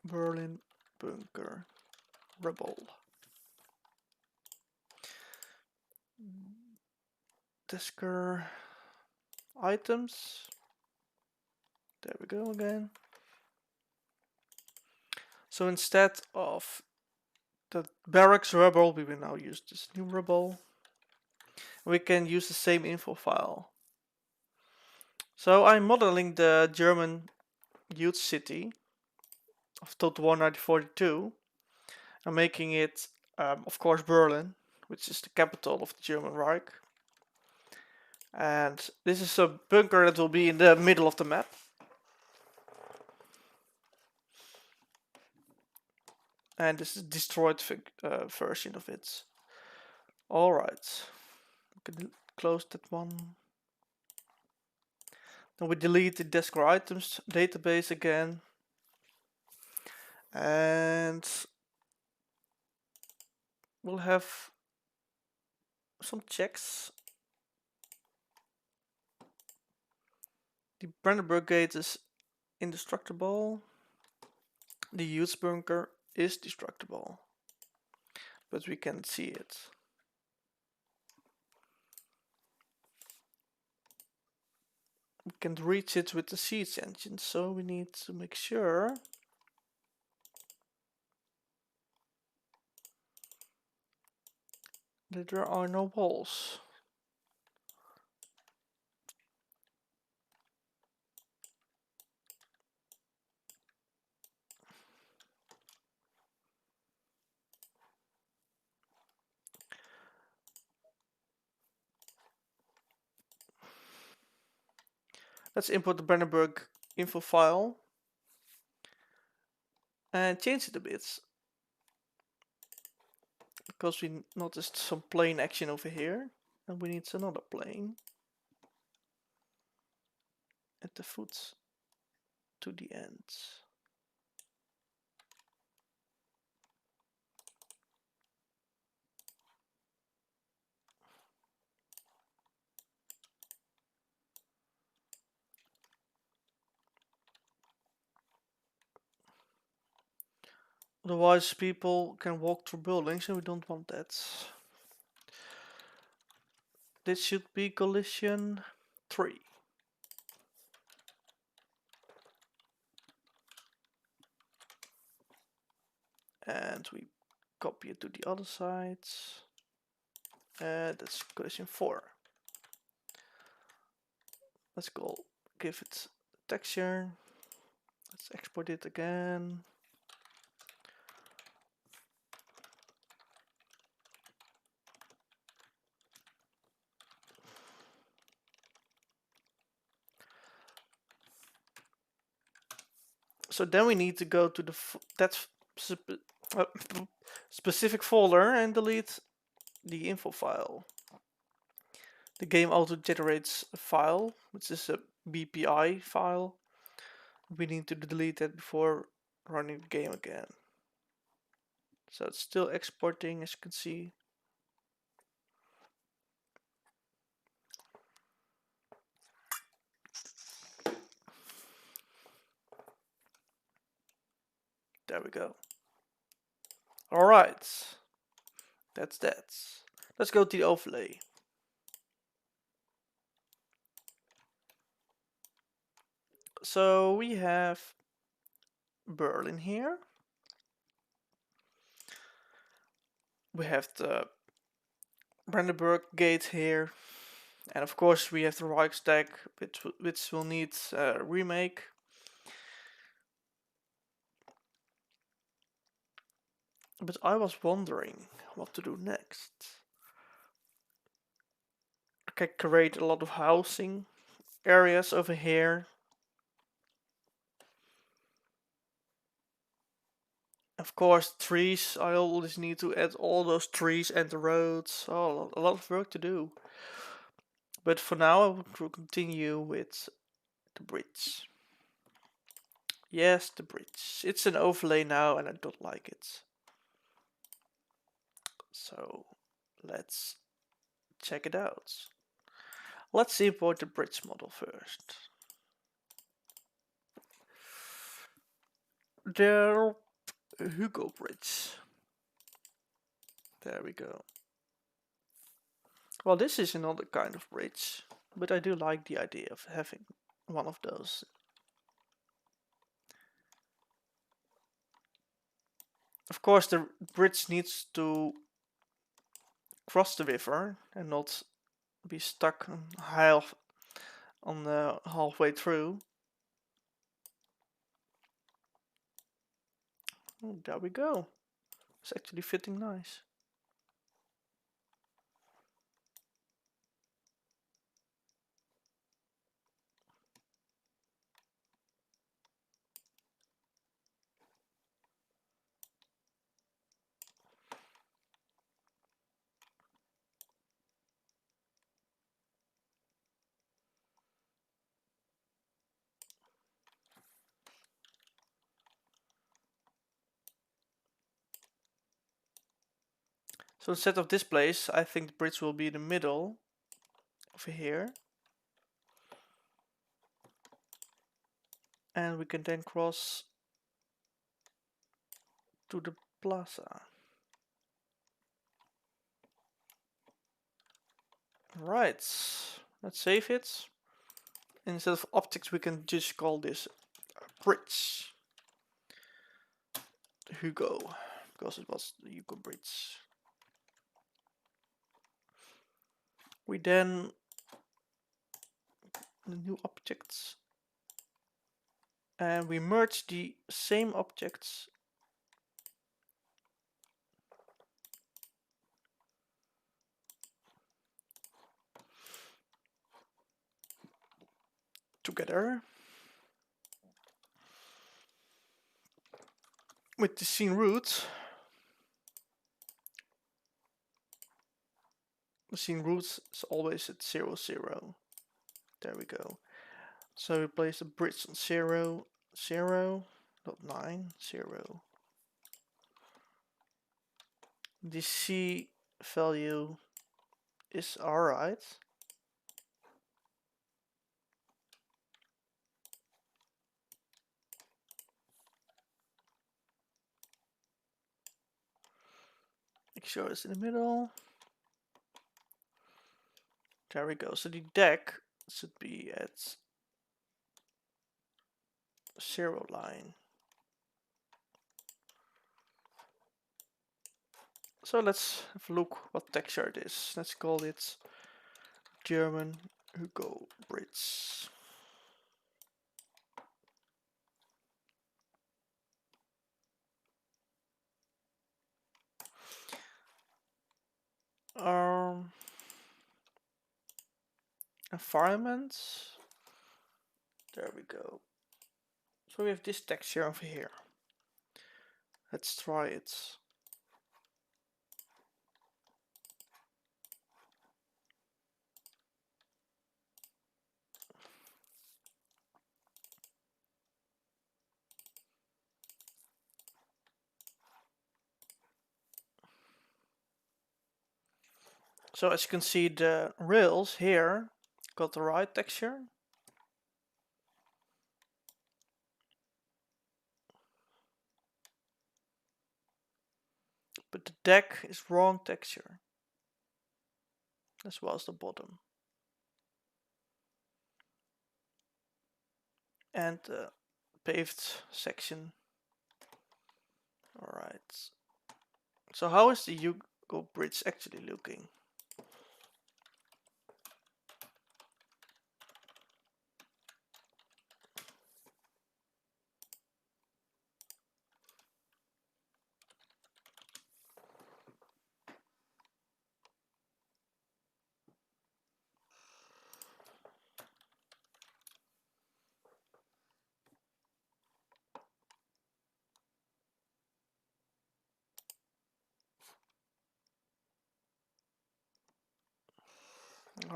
Berlin bunker. Rebel. Disker items. There we go again. So instead of the barracks rebel, we will now use this new rebel. We can use the same info file. So I'm modeling the German youth city of Total War 1942. I'm making it, of course, Berlin, which is the capital of the German Reich. And this is a bunker that will be in the middle of the map. And this is a destroyed version of it. Alright. We can close that one. Then we delete the Desker items database again. And we'll have some checks. The Brandenburg Gate is indestructible. The youth bunker is destructible, but we can see it. We can reach it with the siege engine, so we need to make sure that there are no walls. Let's import the Brandenburg info file and change it a bit, because we noticed some plane action over here and we need another plane at the foot to the end. Otherwise people can walk through buildings and we don't want that. This should be collision 3. And we copy it to the other side. And that's collision 4. Let's go give it texture. Let's export it again. So then we need to go to that specific folder and delete the info file. The game auto generates a file, which is a BPI file. We need to delete that before running the game again. So it's still exporting, as you can see. There we go. Alright, that's that. Let's go to the overlay. So we have Berlin here. We have the Brandenburg Gate here. And of course we have the Reichstag, which will need a remake. But I was wondering what to do next. I can create a lot of housing areas over here Of course, trees. I always need to add all those trees and the roads. Oh, a lot of work to do. But for now, I will continue with the bridge. Yes, the bridge. It's an overlay now and I don't like it. So let's check it out. Let's import the bridge model first. There, Hugo Bridge. There we go. Well, this is another kind of bridge, but I do like the idea of having one of those. Of course, the bridge needs to cross the river and not be stuck on the halfway through. Oh, there we go. It's actually fitting nice. So instead of this place, I think the bridge will be in the middle over here. And we can then cross to the plaza. Right, let's save it. Instead of objects, we can just call this bridge. Hugo, because it was the Hugo Bridge. We then the new objects and we merge the same objects together with the scene root. The scene root is always at 0, 0. There we go. So we place the bridge on 0, 0, not 9, 0. The C value is alright. Make sure it's in the middle. There we go. So the deck should be at 0 line. So let's have a look what texture it is. Let's call it German Hugo Bridge. Environment. There we go. So we have this texture over here. Let's try it. So as you can see, the rails here got the right texture. But the deck is wrong texture, as well as the bottom. And the paved section. Alright. So how is the Hugo Bridge actually looking?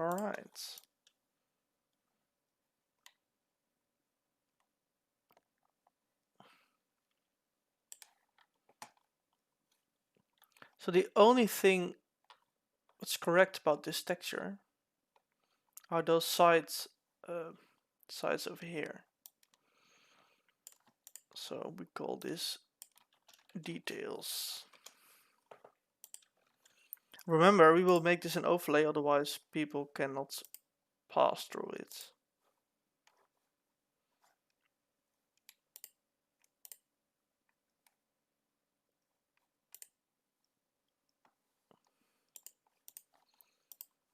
Alright. So the only thing that's correct about this texture are those sides over here. So we call this details. Remember, we will make this an overlay, otherwise people cannot pass through it.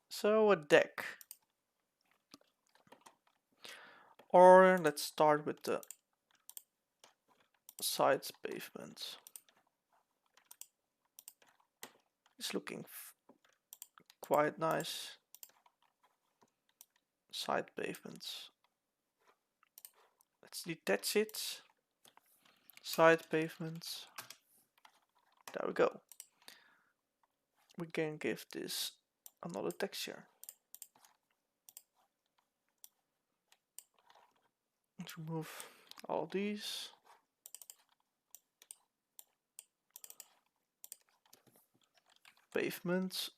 So a deck. Or let's start with the sides pavement. It's looking quite nice. Side pavements. Let's detach it. Side pavements. There we go. We can give this another texture. Let's remove all these. Pavements.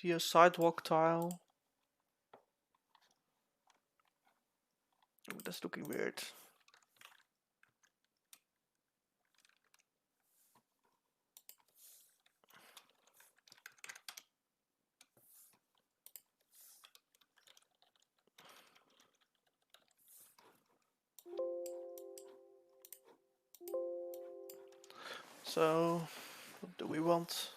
Via sidewalk tile. Ooh, that's looking weird. So, what do we want?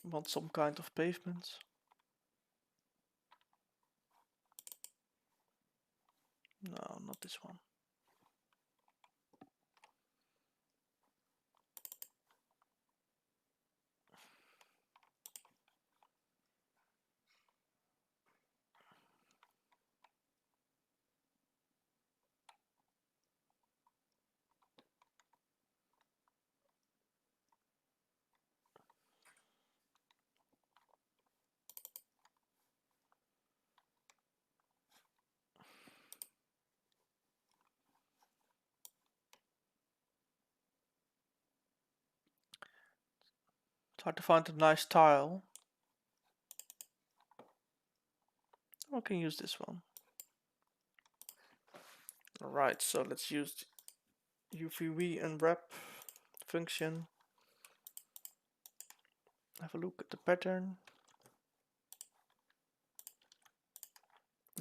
We want some kind of pavement. No, not this one. It's hard to find a nice tile. I can use this one. Alright, so let's use the UV unwrap function. Have a look at the pattern.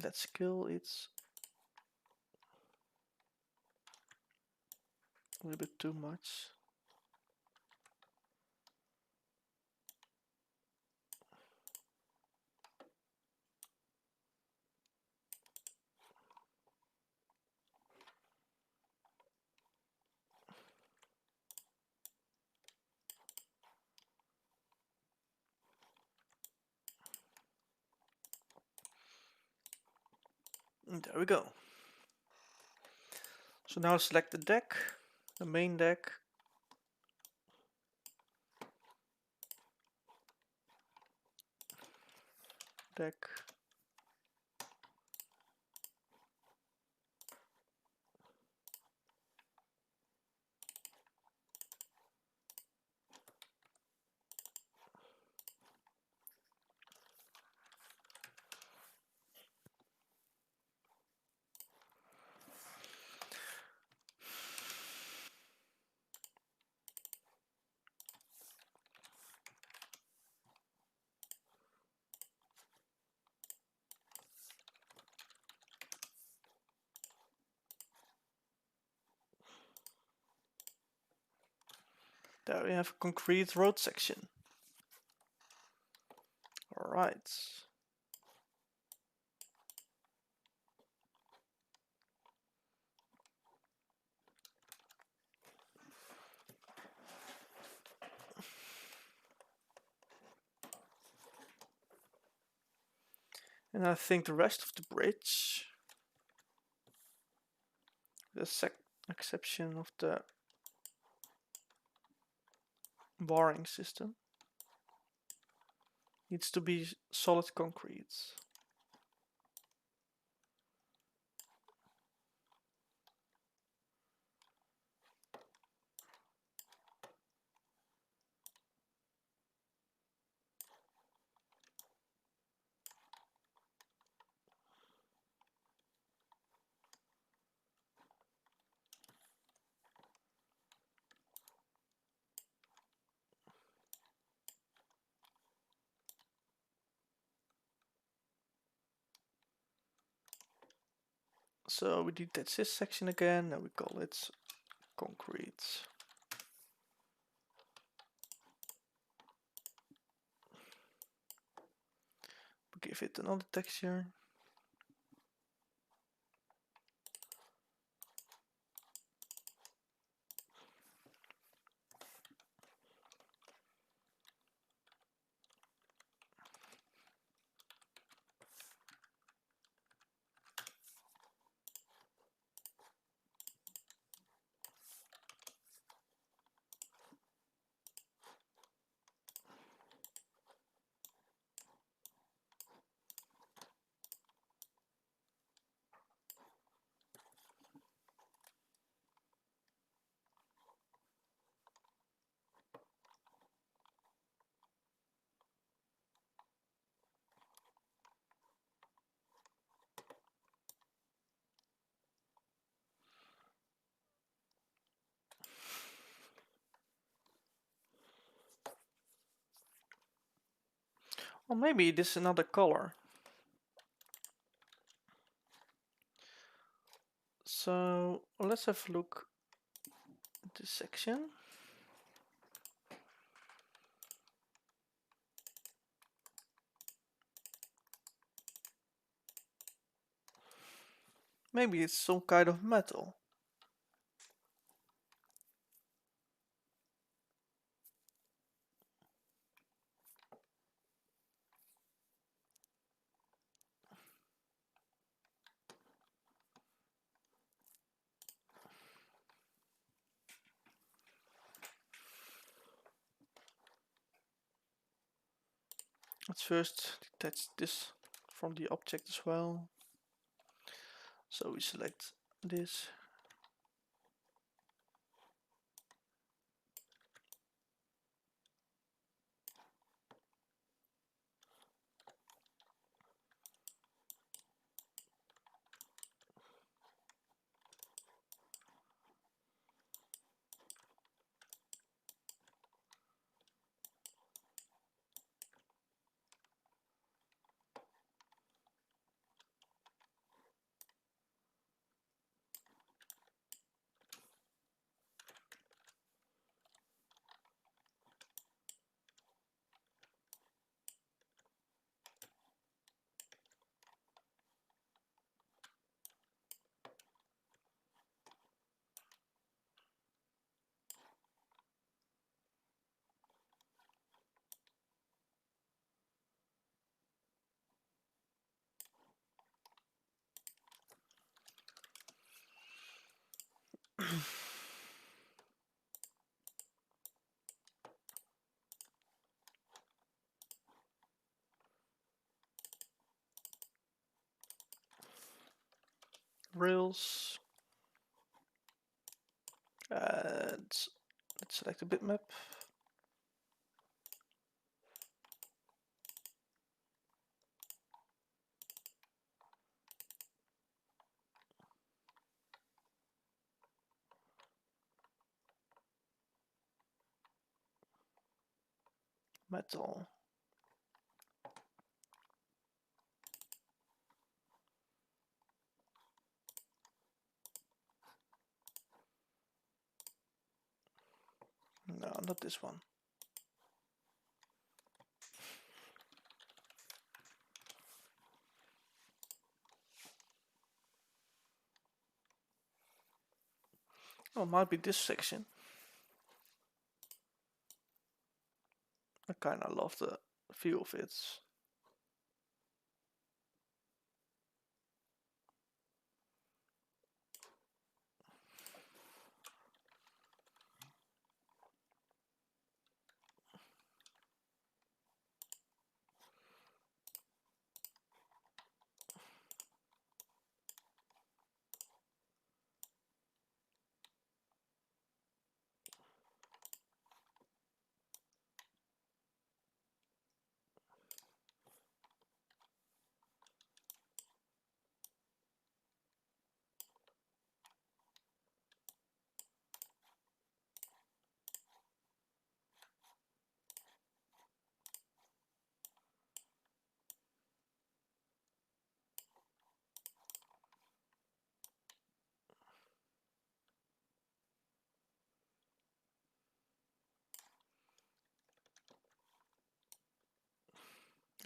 Let's scale it a little bit too much. And there we go. So now select the deck, the main deck. Deck. There we have a concrete road section. Alright. And I think the rest of the bridge, the exception of the barring system, needs to be solid concrete. So we detach this section again and we call it concrete. Give it another texture. Or maybe this is another color. So let's have a look at this section. Maybe it's some kind of metal. Let's first detach this from the object as well. So we select this. Rails. And let's select a bitmap. Metal. No, not this one. Oh, it might be this section. I kinda love the feel of it.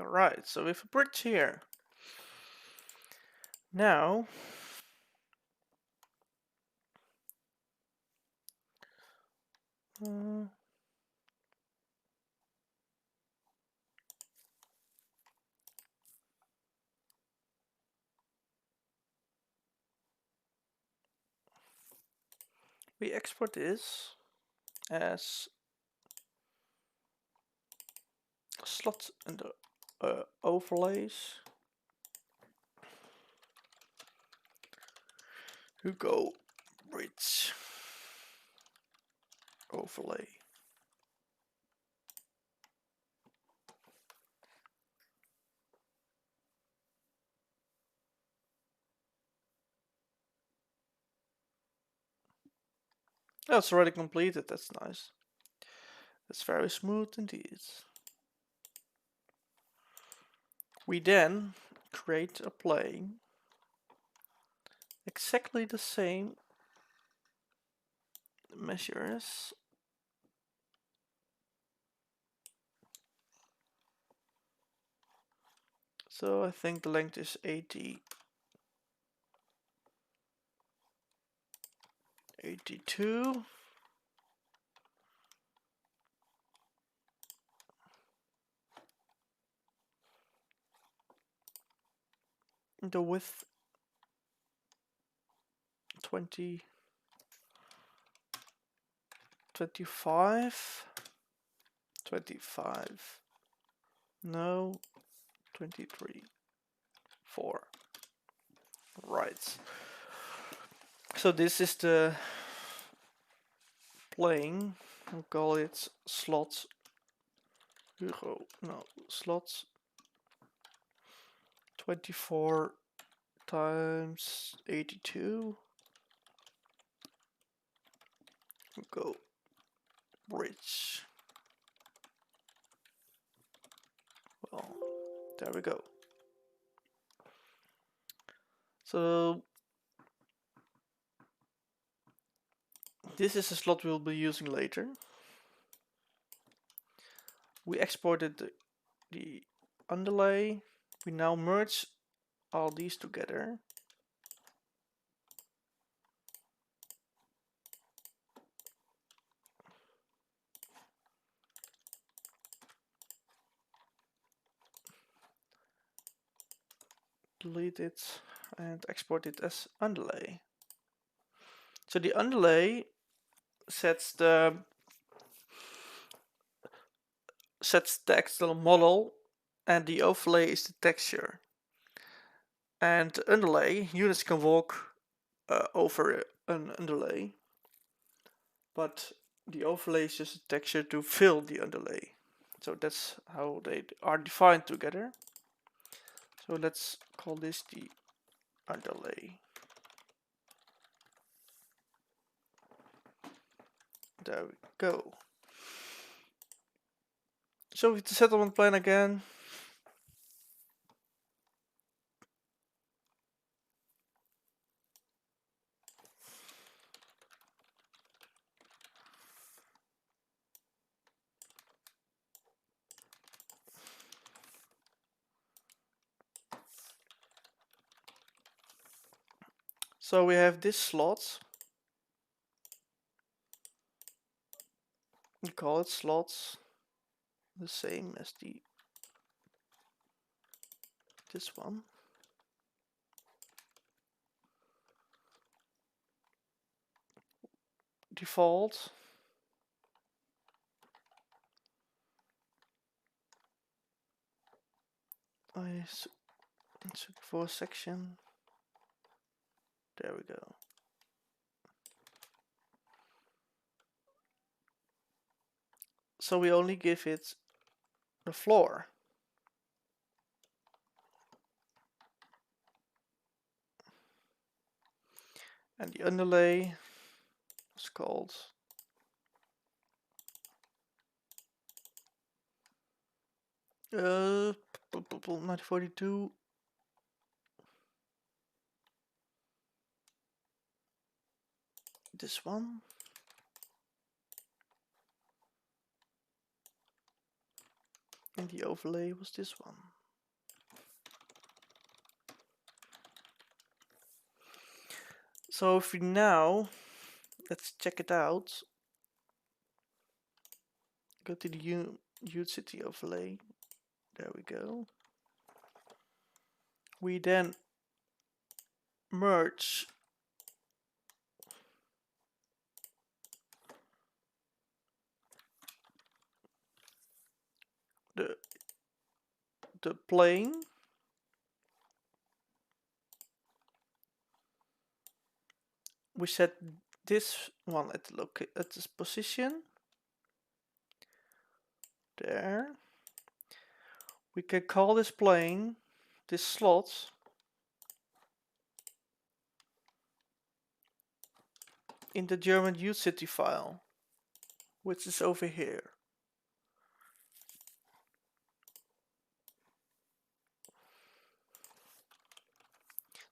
Alright, so we have a bridge here. Now, we export this as slot in the overlays. Hugo bridge overlay. Oh, it's already completed. That's nice. That's very smooth indeed. We then create a plane exactly the same measures. So I think the length is 80, 82. The width 20, 25, 25. No, 23, 4. Right. So this is the plane. We'll call it slot Hugo. No, slot 24 times 82. Go bridge. Well, there we go. So this is a slot we'll be using later. We exported the underlay. We now merge all these together. Delete it and export it as underlay. So the underlay sets the external model, and the overlay is the texture. And the underlay, units can walk over an underlay, but the overlay is just a texture to fill the underlay. So that's how they are defined together. So let's call this the underlay. There we go. So with the settlement plan again. So we have this slot. We call it slots, the same as this one. Default. I took for a section. There we go. So we only give it the floor. And the underlay is called uh 1942. This one. And the overlay was this one. So if we now, let's check it out. Go to the Huge City overlay. There we go. We then merge the plane we set this one at this position there. We can call this plane, this slot, in the German Huge City file, which is over here.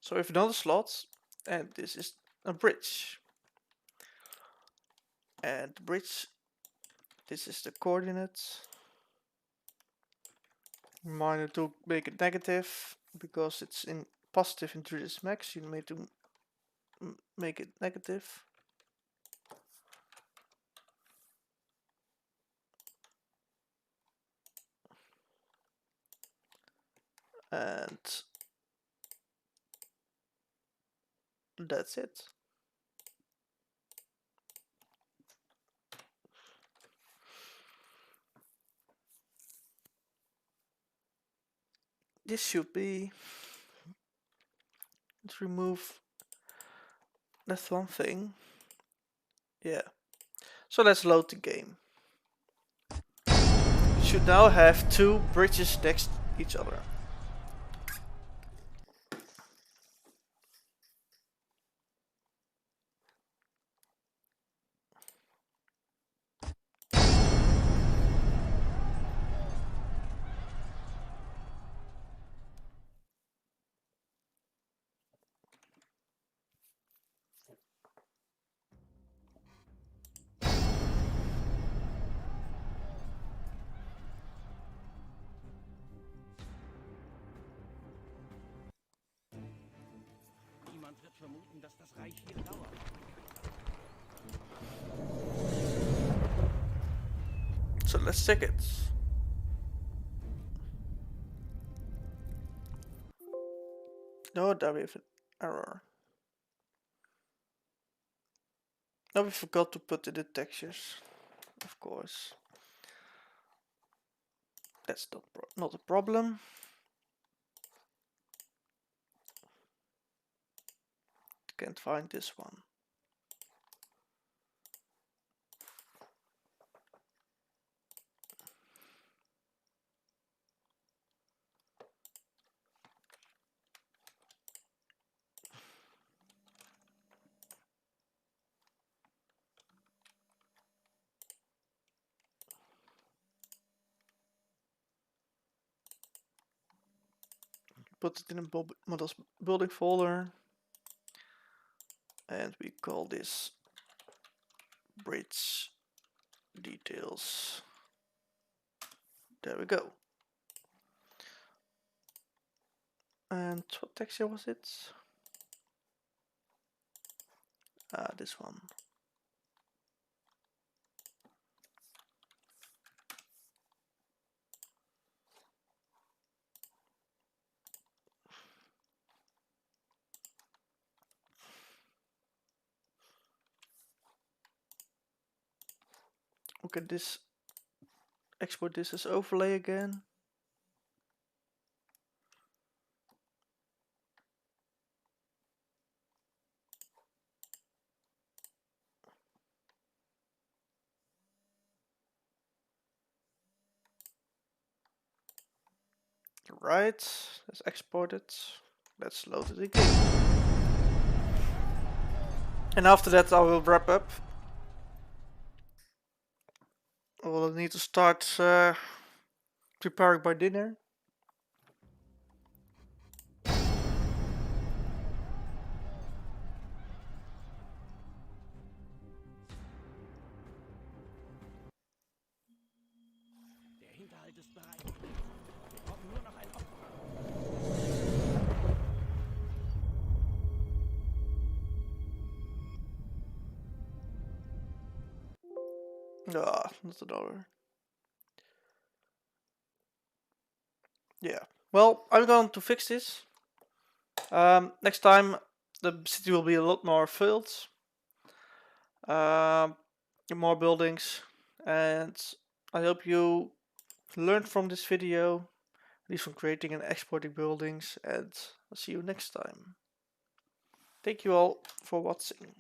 So if another slot, and this is a bridge, and the bridge, this is the coordinates. Reminder to make it negative because it's in positive in 3ds Max. You need to make it negative. And that's it. This should be, let's remove, that's one thing. Yeah. So let's load the game. We should now have 2 bridges next to each other. Niemand wird vermuten, dass das Reich hier dauert. So let's check it. No, there we have an error. Now we forgot to put in the textures, of course. That's not a problem. Can't find this one. Put it in a models building folder, and we call this bridge details. There we go. And what texture was it? This one. Okay, this, export this as overlay again. Right, let's export it. Let's load it again. And after that I will wrap up. I will need to start preparing my dinner. Der Hinterhalt ist bereit. Wir brauchen nur noch ein Opfer. Ah, not another. Yeah. Well, I'm going to fix this. Next time the city will be a lot more filled. More buildings, and I hope you learned from this video, at least from creating and exporting buildings, and I'll see you next time. Thank you all for watching.